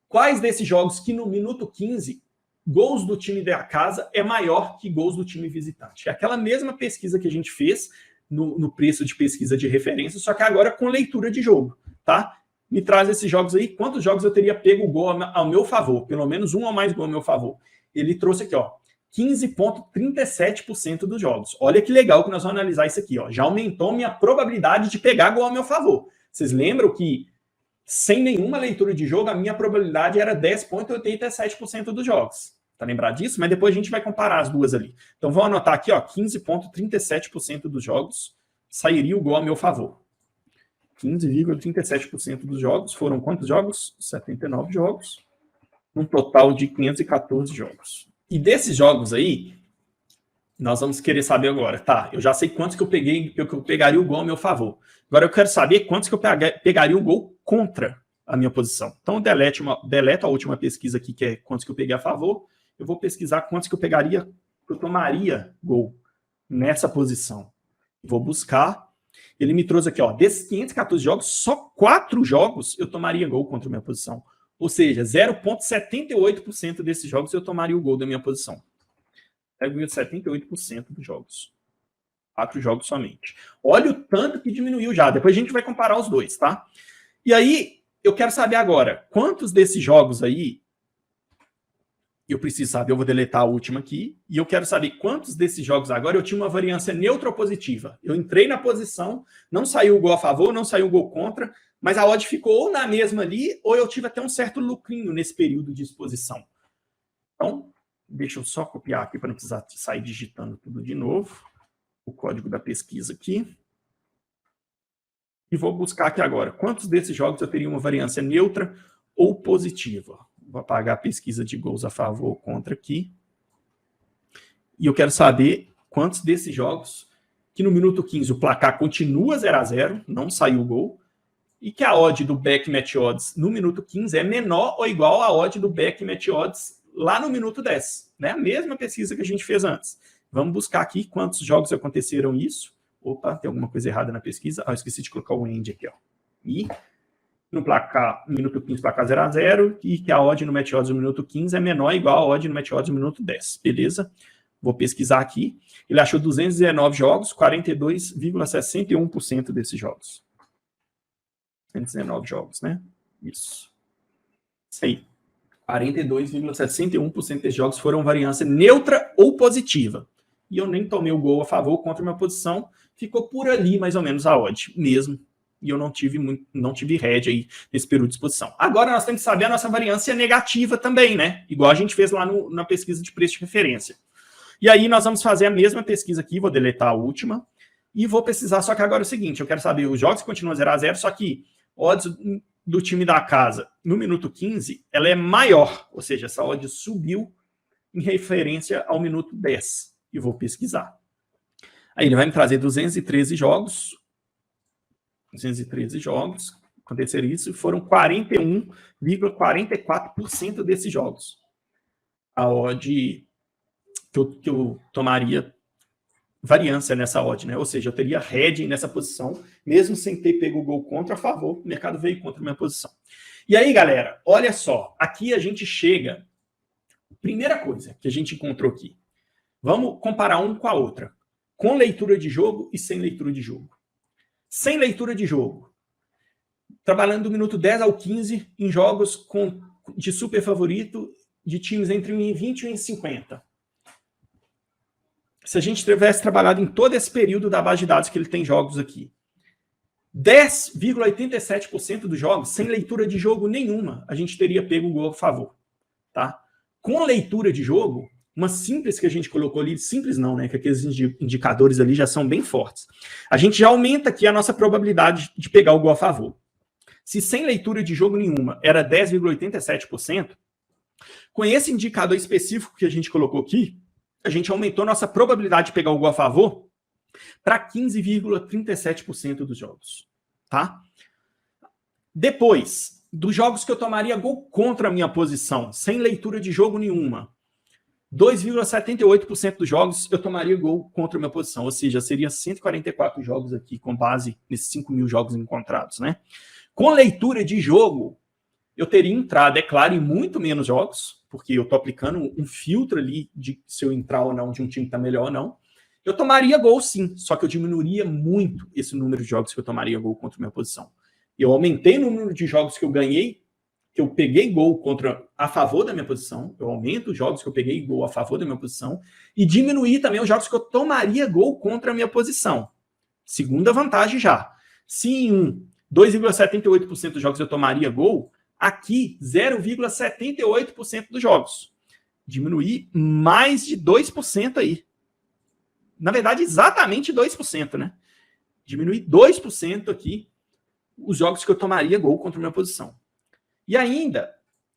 quais desses jogos que no minuto 15, gols do time da casa é maior que gols do time visitante. É aquela mesma pesquisa que a gente fez no preço de pesquisa de referência, só que agora com leitura de jogo, tá? Me traz esses jogos aí, quantos jogos eu teria pego o gol ao meu favor, pelo menos um ou mais gol ao meu favor. Ele trouxe aqui, ó, 15,37% dos jogos. Olha que legal que nós vamos analisar isso aqui, ó. Já aumentou minha probabilidade de pegar gol ao meu favor. Vocês lembram que sem nenhuma leitura de jogo, a minha probabilidade era 10,87% dos jogos. Tá lembrado disso? Mas depois a gente vai comparar as duas ali. Então, vou anotar aqui, ó, 15,37% dos jogos sairia o gol a meu favor. 15,37% dos jogos. Foram quantos jogos? 79 jogos. Um total de 514 jogos. E desses jogos aí, nós vamos querer saber agora. Tá, eu já sei quantos que eu peguei, que eu pegaria o gol a meu favor. Agora eu quero saber quantos que eu pegaria o gol contra a minha posição. Então, deleto a última pesquisa aqui, que é quantos que eu peguei a favor. Eu vou pesquisar quantos que eu pegaria, que eu tomaria gol nessa posição. Vou buscar. Ele me trouxe aqui, ó, desses 514 jogos, só 4 jogos eu tomaria gol contra a minha posição. Ou seja, 0,78% desses jogos eu tomaria o gol da minha posição. 78% dos jogos. 4 jogos somente. Olha o tanto que diminuiu já. Depois a gente vai comparar os dois, tá? E aí, eu quero saber agora, quantos desses jogos aí eu preciso saber, eu vou deletar a última aqui, e eu quero saber quantos desses jogos agora eu tinha uma variância neutra ou positiva. Eu entrei na posição, não saiu o gol a favor, não saiu o gol contra, mas a odd ficou ou na mesma ali, ou eu tive até um certo lucrinho nesse período de exposição. Então, deixa eu só copiar aqui para não precisar sair digitando tudo de novo. O código da pesquisa aqui. E vou buscar aqui agora. Quantos desses jogos eu teria uma variância neutra ou positiva? Vou apagar a pesquisa de gols a favor ou contra aqui. E eu quero saber quantos desses jogos que no minuto 15 o placar continua 0-0, não saiu o gol, e que a odd do back match odds no minuto 15 é menor ou igual à odd do back match odds lá no minuto 10. Né? A mesma pesquisa que a gente fez antes. Vamos buscar aqui quantos jogos aconteceram isso. Opa, tem alguma coisa errada na pesquisa. Eu esqueci de colocar o end aqui. Ó. E no placar, no minuto 15, placar 0-0, e que a odd no match odds no minuto 15 é menor ou igual a odd no match odds no minuto 10. Beleza? Vou pesquisar aqui. Ele achou 219 jogos, 42,61% desses jogos. 219 jogos, né? Isso. Isso aí. 42,61% desses jogos foram variância neutra ou positiva. E eu nem tomei o gol a favor contra a minha posição. Ficou por ali, mais ou menos, a odd mesmo. E eu não tive head aí nesse período de exposição. Agora nós temos que saber a nossa variância negativa também, né? Igual a gente fez lá na pesquisa de preço de referência. E aí nós vamos fazer a mesma pesquisa aqui, vou deletar a última, e vou precisar, só que agora é o seguinte, eu quero saber os jogos que continuam 0-0, só que odds do time da casa no minuto 15, ela é maior, ou seja, essa odd subiu em referência ao minuto 10. E vou pesquisar. Aí ele vai me trazer 213 jogos, aconteceram isso, e foram 41,44% desses jogos. A odd que eu tomaria variância nessa odd, né? Ou seja, eu teria head nessa posição, mesmo sem ter pego o gol contra a favor, o mercado veio contra a minha posição. E aí, galera, olha só, aqui a gente chega, primeira coisa que a gente encontrou aqui, vamos comparar um com a outra, com leitura de jogo e sem leitura de jogo. Sem leitura de jogo, trabalhando do minuto 10 ao 15 em jogos de super favorito de times entre 1 em 20 e 1 em 50. Se a gente tivesse trabalhado em todo esse período da base de dados que ele tem jogos aqui, 10,87% dos jogos, sem leitura de jogo nenhuma, a gente teria pego o gol a favor. Tá? Com a leitura de jogo, uma simples que a gente colocou ali, simples não, né? Que aqueles indicadores ali já são bem fortes. A gente já aumenta aqui a nossa probabilidade de pegar o gol a favor. Se sem leitura de jogo nenhuma era 10,87%, com esse indicador específico que a gente colocou aqui, a gente aumentou nossa probabilidade de pegar o gol a favor para 15,37% dos jogos. Tá? Depois, dos jogos que eu tomaria gol contra a minha posição, sem leitura de jogo nenhuma, 2,78% dos jogos eu tomaria gol contra a minha posição, ou seja, seria 144 jogos aqui, com base nesses 5.000 jogos encontrados, né? Com leitura de jogo, eu teria entrado, é claro, em muito menos jogos, porque eu estou aplicando um filtro ali de se eu entrar ou não, de um time que está melhor ou não. Eu tomaria gol sim, só que eu diminuiria muito esse número de jogos que eu tomaria gol contra a minha posição. Eu aumentei o número de jogos que eu ganhei, que eu peguei gol a favor da minha posição, eu aumento os jogos que eu peguei gol a favor da minha posição, e diminuir também os jogos que eu tomaria gol contra a minha posição. Segunda vantagem já. Se em 2,78% dos jogos eu tomaria gol, aqui 0,78% dos jogos. Diminuir mais de 2% aí. Na verdade, exatamente 2%, né? Diminuir 2% aqui os jogos que eu tomaria gol contra a minha posição. E ainda,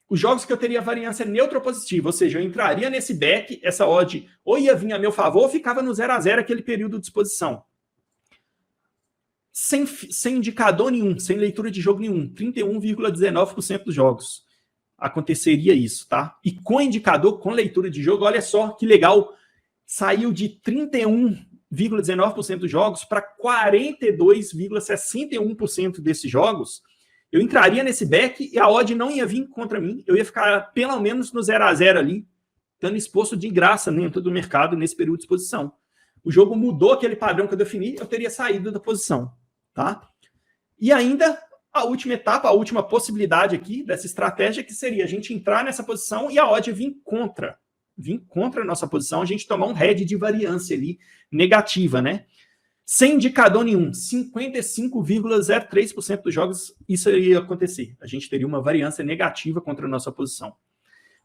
os jogos que eu teria variância neutra ou positiva, ou seja, eu entraria nesse back, essa odd ou ia vir a meu favor ou ficava no 0-0 aquele período de exposição. Sem indicador nenhum, sem leitura de jogo nenhum, 31,19% dos jogos aconteceria isso, tá? E com indicador, com leitura de jogo, olha só que legal, saiu de 31,19% dos jogos para 42,61% desses jogos. Eu entraria nesse back e a odd não ia vir contra mim, eu ia ficar pelo menos no 0-0 ali, estando exposto de graça dentro do mercado nesse período de exposição. O jogo mudou aquele padrão que eu defini, eu teria saído da posição. Tá? E ainda a última etapa, a última possibilidade aqui dessa estratégia, que seria a gente entrar nessa posição e a odd vir contra a nossa posição, a gente tomar um head de variância ali, negativa, né? Sem indicador nenhum, 55,03% dos jogos isso iria acontecer. A gente teria uma variância negativa contra a nossa posição.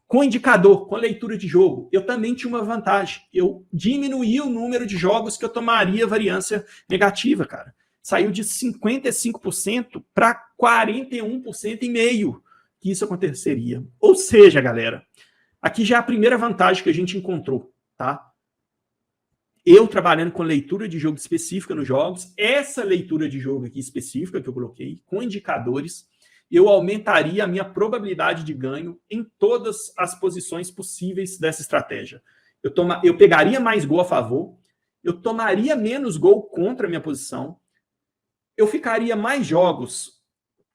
Com indicador, com leitura de jogo, eu também tinha uma vantagem. Eu diminuí o número de jogos que eu tomaria variância negativa, cara. Saiu de 55% para 41,5% que isso aconteceria. Ou seja, galera, aqui já é a primeira vantagem que a gente encontrou, tá? Eu trabalhando com leitura de jogo específica nos jogos, essa leitura de jogo aqui específica que eu coloquei, com indicadores, eu aumentaria a minha probabilidade de ganho em todas as posições possíveis dessa estratégia. Eu pegaria mais gol a favor, eu tomaria menos gol contra a minha posição, eu ficaria mais jogos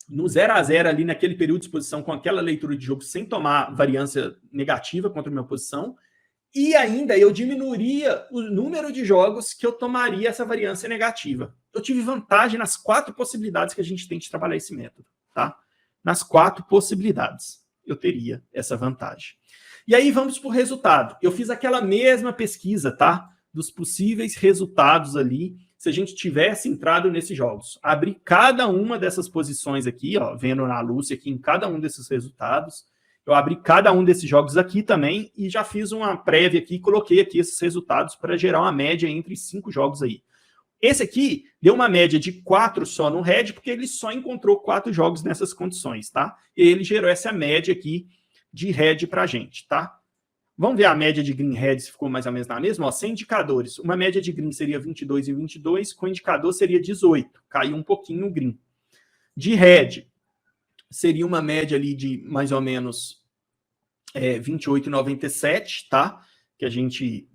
no 0 a 0 ali naquele período de exposição com aquela leitura de jogo sem tomar variância negativa contra a minha posição, e ainda eu diminuiria o número de jogos que eu tomaria essa variância negativa. Eu tive vantagem nas 4 possibilidades que a gente tem de trabalhar esse método, tá? Nas 4 possibilidades eu teria essa vantagem. E aí vamos para o resultado. Eu fiz aquela mesma pesquisa, tá? Dos possíveis resultados ali, se a gente tivesse entrado nesses jogos. Abri cada uma dessas posições aqui, ó, vendo na Lúcia aqui em cada um desses resultados. Eu abri cada um desses jogos aqui também e já fiz uma prévia aqui, coloquei aqui esses resultados para gerar uma média entre 5 jogos aí. Esse aqui deu uma média de 4 só no head, porque ele só encontrou 4 jogos nessas condições, tá? E ele gerou essa média aqui de head para a gente, tá? Vamos ver a média de green head, se ficou mais ou menos na mesma? Ó, sem indicadores. Uma média de green seria 22 e 22, com indicador seria 18. Caiu um pouquinho o green. De head, seria uma média ali de mais ou menos 28,97, tá? Que a gente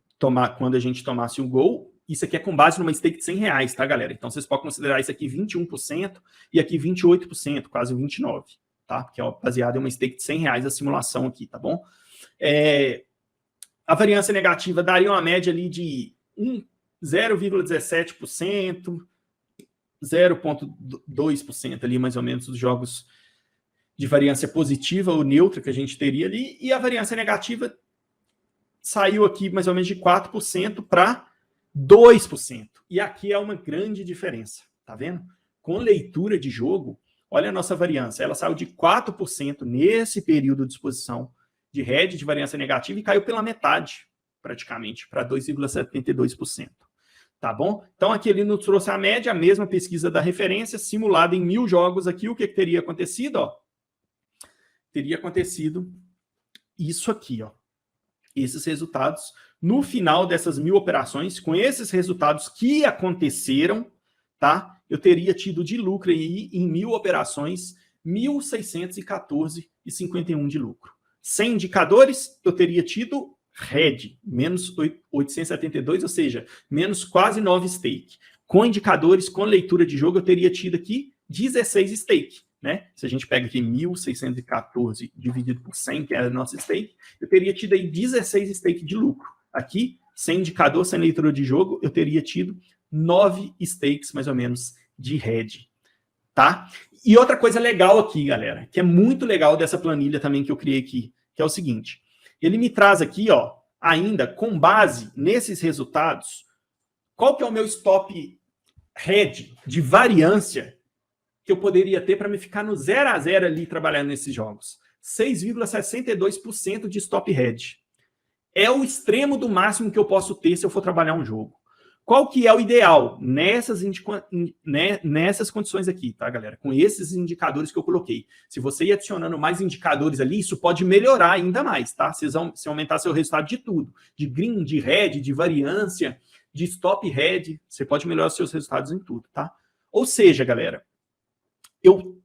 quando a gente tomasse o gol. Isso aqui é com base numa stake de R$100, tá, galera? Então, vocês podem considerar isso aqui 21% e aqui 28%, quase 29%, tá? Porque é baseado em uma stake de R$100 a simulação aqui, tá bom? A variância negativa daria uma média ali de 0,17%, 0,2% ali, mais ou menos, dos jogos de variância positiva ou neutra que a gente teria ali, e a variância negativa saiu aqui mais ou menos de 4% para 2%. E aqui é uma grande diferença, tá vendo? Com leitura de jogo, olha a nossa variância, ela saiu de 4% nesse período de exposição de head de variância negativa e caiu pela metade, praticamente, para 2,72%. Tá bom? Então, aqui ele nos trouxe a média, a mesma pesquisa da referência, simulada em 1.000 jogos aqui, o que teria acontecido? Ó? Teria acontecido isso aqui, ó. Esses resultados, no final dessas 1.000 operações, com esses resultados que aconteceram, tá? Eu teria tido de lucro aí, em 1.000 operações, 1.614,51 de lucro. Sem indicadores, eu teria tido head, menos 872, ou seja, menos quase 9 stake. Com indicadores, com leitura de jogo, eu teria tido aqui 16 stake, né? Se a gente pega aqui 1.614 dividido por 100, que é a nossa stake, eu teria tido aí 16 stake de lucro. Aqui, sem indicador, sem leitura de jogo, eu teria tido 9 stakes, mais ou menos, de head, tá? E outra coisa legal aqui, galera, que é muito legal dessa planilha também que eu criei aqui, que é o seguinte, ele me traz aqui, ó, ainda com base nesses resultados, qual que é o meu stop head de variância que eu poderia ter para me ficar no 0 a 0 ali trabalhando nesses jogos. 6,62% de stop head. É o extremo do máximo que eu posso ter se eu for trabalhar um jogo. Qual que é o ideal? Nessas condições aqui, tá, galera? Com esses indicadores que eu coloquei. Se você ir adicionando mais indicadores ali, isso pode melhorar ainda mais, tá? Se aumentar seu resultado de tudo. De green, de red, de variância, de stop head, você pode melhorar seus resultados em tudo, tá? Ou seja, galera,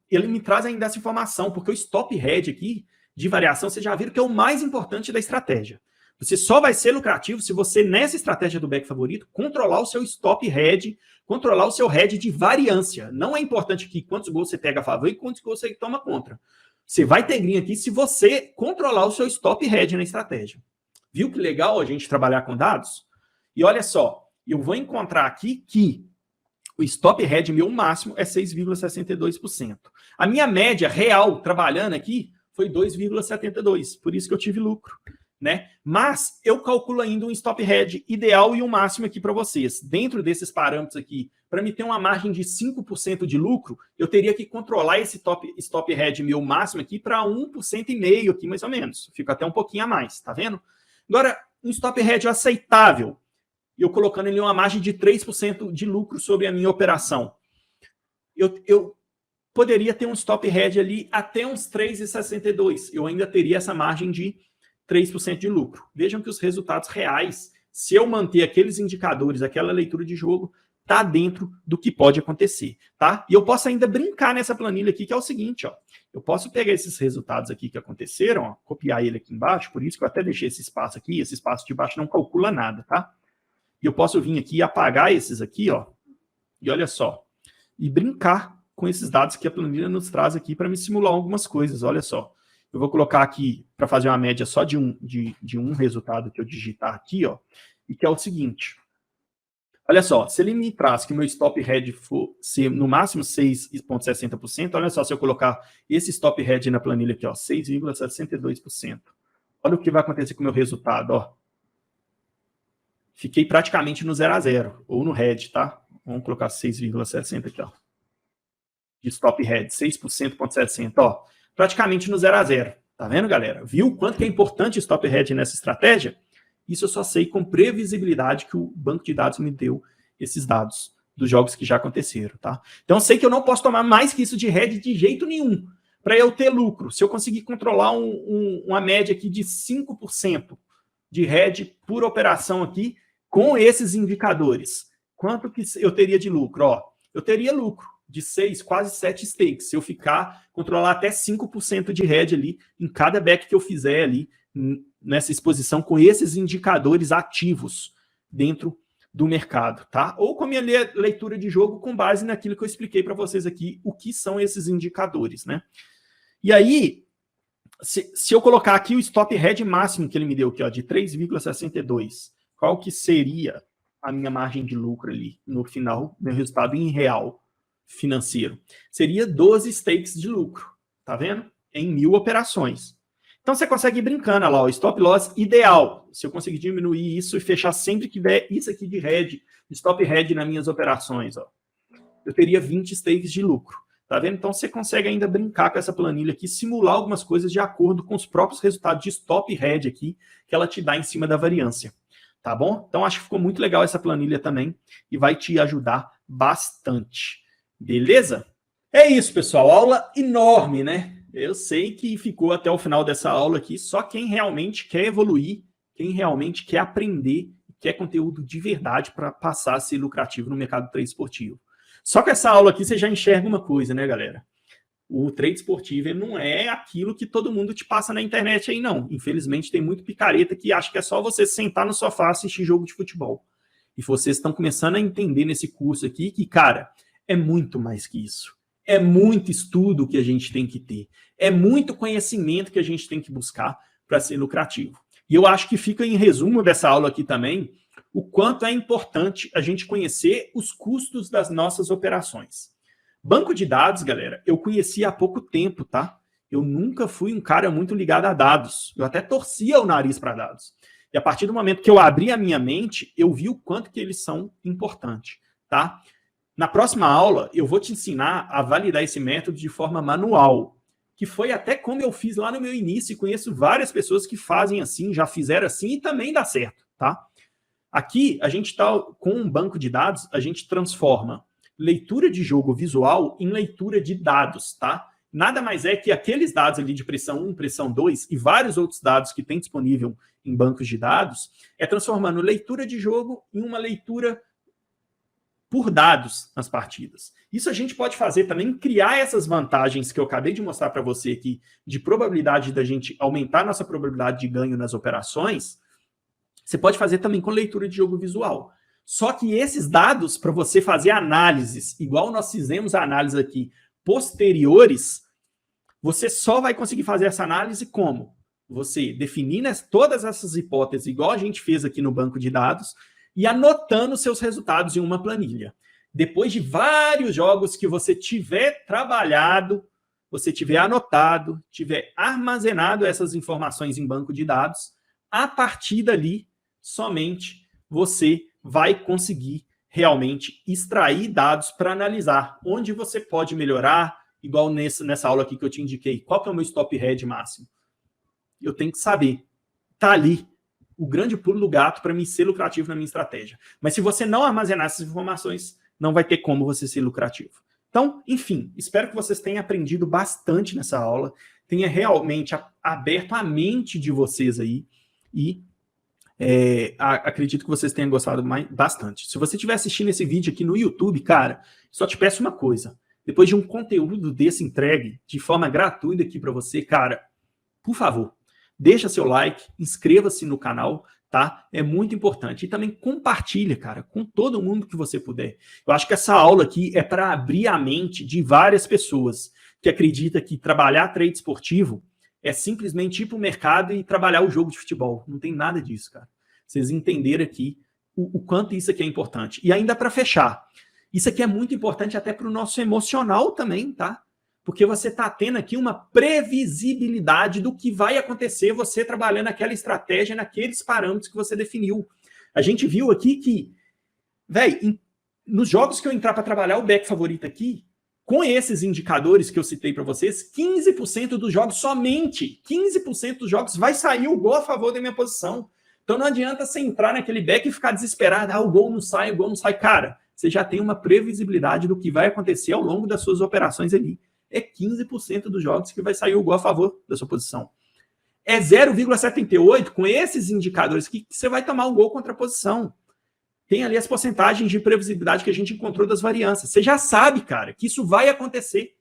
ele me traz ainda essa informação, porque o stop head aqui, de variação, vocês já viram que é o mais importante da estratégia. Você só vai ser lucrativo se você, nessa estratégia do back favorito, controlar o seu stop head, controlar o seu head de variância. Não é importante aqui quantos gols você pega a favor e quantos gols você toma contra. Você vai ter green aqui se você controlar o seu stop head na estratégia. Viu que legal a gente trabalhar com dados? E olha só, eu vou encontrar aqui que O stop head meu máximo é 6,62%. A minha média real, trabalhando aqui, foi 2,72%. Por isso que eu tive lucro, né? Mas eu calculo ainda um stop head ideal e um máximo aqui para vocês. Dentro desses parâmetros aqui, para me ter uma margem de 5% de lucro, eu teria que controlar esse stop head meu máximo aqui para 1,5% aqui, mais ou menos. Fica até um pouquinho a mais, tá vendo? Agora, um stop head aceitável, eu colocando ali uma margem de 3% de lucro sobre a minha operação. Eu poderia ter um stop head ali até uns 3,62. Eu ainda teria essa margem de 3% de lucro. Vejam que os resultados reais, se eu manter aqueles indicadores, aquela leitura de jogo, está dentro do que pode acontecer, tá? E eu posso ainda brincar nessa planilha aqui, que é o seguinte, ó. Eu posso pegar esses resultados aqui que aconteceram, ó, copiar ele aqui embaixo, por isso que eu até deixei esse espaço aqui, esse espaço de baixo não calcula nada, tá? E eu posso vir aqui e apagar esses aqui, ó, e olha só, e brincar com esses dados que a planilha nos traz aqui para me simular algumas coisas, olha só. Eu vou colocar aqui, para fazer uma média só de um resultado que eu digitar aqui, ó, e que é o seguinte. Olha só, se ele me traz que o meu stop head for ser no máximo 6,60%, olha só, se eu colocar esse stop head na planilha aqui, ó, 6,62%. Olha o que vai acontecer com o meu resultado, ó. Fiquei praticamente no 0 a 0, ou no head, tá? Vamos colocar 6,60 aqui, ó. De stop head, 6,60%, ó. Praticamente no 0 a 0. Tá vendo, galera? Viu o quanto que é importante o stop head nessa estratégia? Isso eu só sei com previsibilidade que o banco de dados me deu esses dados dos jogos que já aconteceram, tá? Então eu sei que eu não posso tomar mais que isso de head de jeito nenhum para eu ter lucro. Se eu conseguir controlar uma média aqui de 5% de head por operação aqui, com esses indicadores, quanto que eu teria de lucro? Ó, eu teria lucro de 6, quase 7 stakes, se eu controlar até 5% de head ali em cada back que eu fizer ali nessa exposição com esses indicadores ativos dentro do mercado, tá? Ou com a minha leitura de jogo com base naquilo que eu expliquei para vocês aqui, o que são esses indicadores, né? E aí, se eu colocar aqui o stop head máximo que ele me deu aqui, ó, de 3,62, qual que seria a minha margem de lucro ali no final, meu resultado em real financeiro? Seria 12 stakes de lucro, tá vendo? Em 1.000 operações. Então você consegue ir brincando, olha lá, o stop loss ideal. Se eu conseguir diminuir isso e fechar sempre que der isso aqui de head, stop head nas minhas operações, ó, eu teria 20 stakes de lucro. Tá vendo? Então você consegue ainda brincar com essa planilha aqui, simular algumas coisas de acordo com os próprios resultados de stop head aqui que ela te dá em cima da variância. Tá bom? Então acho que ficou muito legal essa planilha também e vai te ajudar bastante. Beleza? É isso, pessoal. Aula enorme, né? Eu sei que ficou até o final dessa aula aqui só quem realmente quer evoluir, quem realmente quer aprender, quer conteúdo de verdade para passar a ser lucrativo no mercado do trade esportivo. Só que essa aula aqui você já enxerga uma coisa, né, galera? O trade esportivo ele não é aquilo que todo mundo te passa na internet aí, não. Infelizmente, tem muito picareta que acha que é só você sentar no sofá e assistir jogo de futebol. E vocês estão começando a entender nesse curso aqui que, cara, é muito mais que isso. É muito estudo que a gente tem que ter. É muito conhecimento que a gente tem que buscar para ser lucrativo. E eu acho que fica em resumo dessa aula aqui também o quanto é importante a gente conhecer os custos das nossas operações. Banco de dados, galera, eu conheci há pouco tempo, tá? Eu nunca fui um cara muito ligado a dados. Eu até torcia o nariz para dados. E a partir do momento que eu abri a minha mente, eu vi o quanto que eles são importantes, tá? Na próxima aula, eu vou te ensinar a validar esse método de forma manual, que foi até como eu fiz lá no meu início, e conheço várias pessoas que fazem assim, já fizeram assim e também dá certo, tá? Aqui, a gente está com um banco de dados, a gente transforma leitura de jogo visual em leitura de dados, tá? Nada mais é que aqueles dados ali de pressão 1, pressão 2 e vários outros dados que tem disponível em bancos de dados, é transformando leitura de jogo em uma leitura por dados nas partidas. Isso a gente pode fazer também, criar essas vantagens que eu acabei de mostrar para você aqui, de probabilidade da gente aumentar nossa probabilidade de ganho nas operações. Você pode fazer também com leitura de jogo visual. Só que esses dados, para você fazer análises, igual nós fizemos a análise aqui, posteriores, você só vai conseguir fazer essa análise como? Você definindo todas essas hipóteses, igual a gente fez aqui no banco de dados, e anotando seus resultados em uma planilha. depois de vários jogos que você tiver trabalhado, você tiver anotado, tiver armazenado essas informações em banco de dados, a partir dali, somente você vai conseguir realmente extrair dados para analisar onde você pode melhorar, igual nessa aula aqui que eu te indiquei. Qual que é o meu stop head máximo? Eu tenho que saber. Está ali o grande pulo do gato para mim ser lucrativo na minha estratégia. Mas se você não armazenar essas informações, não vai ter como você ser lucrativo. Então, enfim, espero que vocês tenham aprendido bastante nessa aula, tenha realmente aberto a mente de vocês aí e acredito que vocês tenham gostado bastante. Se você estiver assistindo esse vídeo aqui no YouTube, cara, só te peço uma coisa. Depois de um conteúdo desse entregue de forma gratuita aqui para você, cara, por favor, deixa seu like, inscreva-se no canal, tá? É muito importante. E também compartilha, cara, com todo mundo que você puder. Eu acho que essa aula aqui é para abrir a mente de várias pessoas que acreditam que trabalhar trade esportivo é simplesmente ir para o mercado e trabalhar o jogo de futebol. Não tem nada disso, cara. Vocês entenderam aqui o quanto isso aqui é importante. E ainda para fechar, isso aqui é muito importante até para o nosso emocional também, tá? Porque você está tendo aqui uma previsibilidade do que vai acontecer você trabalhando aquela estratégia, naqueles parâmetros que você definiu. A gente viu aqui que, velho, nos jogos que eu entrar para trabalhar o back favorito aqui, com esses indicadores que eu citei para vocês, 15% dos jogos, somente 15% dos jogos vai sair o gol a favor da minha posição. Então não adianta você entrar naquele back e ficar desesperado, o gol não sai, o gol não sai. Cara, você já tem uma previsibilidade do que vai acontecer ao longo das suas operações ali. É 15% dos jogos que vai sair o gol a favor da sua posição. É 0,78 com esses indicadores que você vai tomar um gol contra a posição. Tem ali as porcentagens de previsibilidade que a gente encontrou das variâncias. Você já sabe, cara, que isso vai acontecer,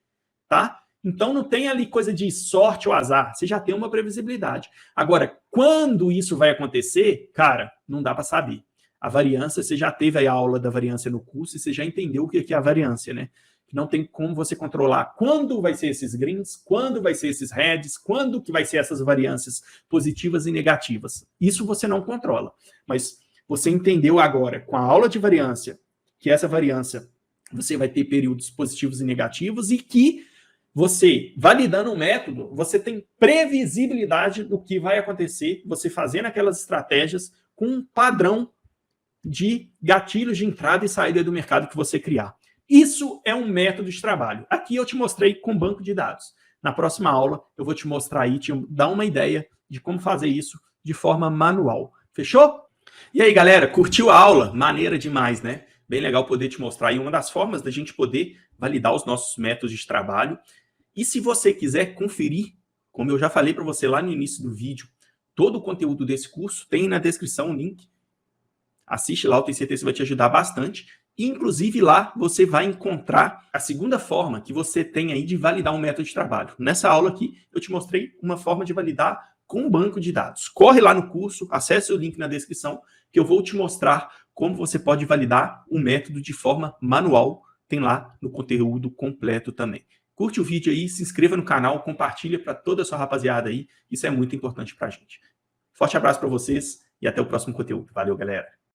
tá? Então não tem ali coisa de sorte ou azar. Você já tem uma previsibilidade. Agora, quando isso vai acontecer, cara, não dá para saber. A variância, você já teve a aula da variância no curso e você já entendeu o que é a variância, né? Não tem como você controlar quando vai ser esses greens, quando vai ser esses reds, quando que vai ser essas variâncias positivas e negativas. Isso você não controla. Mas você entendeu agora, com a aula de variância, que essa variância você vai ter períodos positivos e negativos e que você, validando o método, você tem previsibilidade do que vai acontecer, você fazendo aquelas estratégias com um padrão de gatilhos de entrada e saída do mercado que você criar. Isso é um método de trabalho. Aqui eu te mostrei com banco de dados. Na próxima aula eu vou te mostrar aí, te dar uma ideia de como fazer isso de forma manual. Fechou? E aí, galera, curtiu a aula? Maneira demais, né? Bem legal poder te mostrar aí uma das formas da gente poder validar os nossos métodos de trabalho. E se você quiser conferir, como eu já falei para você lá no início do vídeo, todo o conteúdo desse curso tem na descrição o link. Assiste lá, eu tenho certeza que vai te ajudar bastante. Inclusive lá você vai encontrar a segunda forma que você tem aí de validar um método de trabalho. Nessa aula aqui eu te mostrei uma forma de validar com um banco de dados. Corre lá no curso, acesse o link na descrição que eu vou te mostrar como você pode validar um método de forma manual. Tem lá no conteúdo completo também. Curte o vídeo aí, se inscreva no canal, compartilha para toda a sua rapaziada aí. Isso é muito importante para a gente. Forte abraço para vocês e até o próximo conteúdo. Valeu, galera!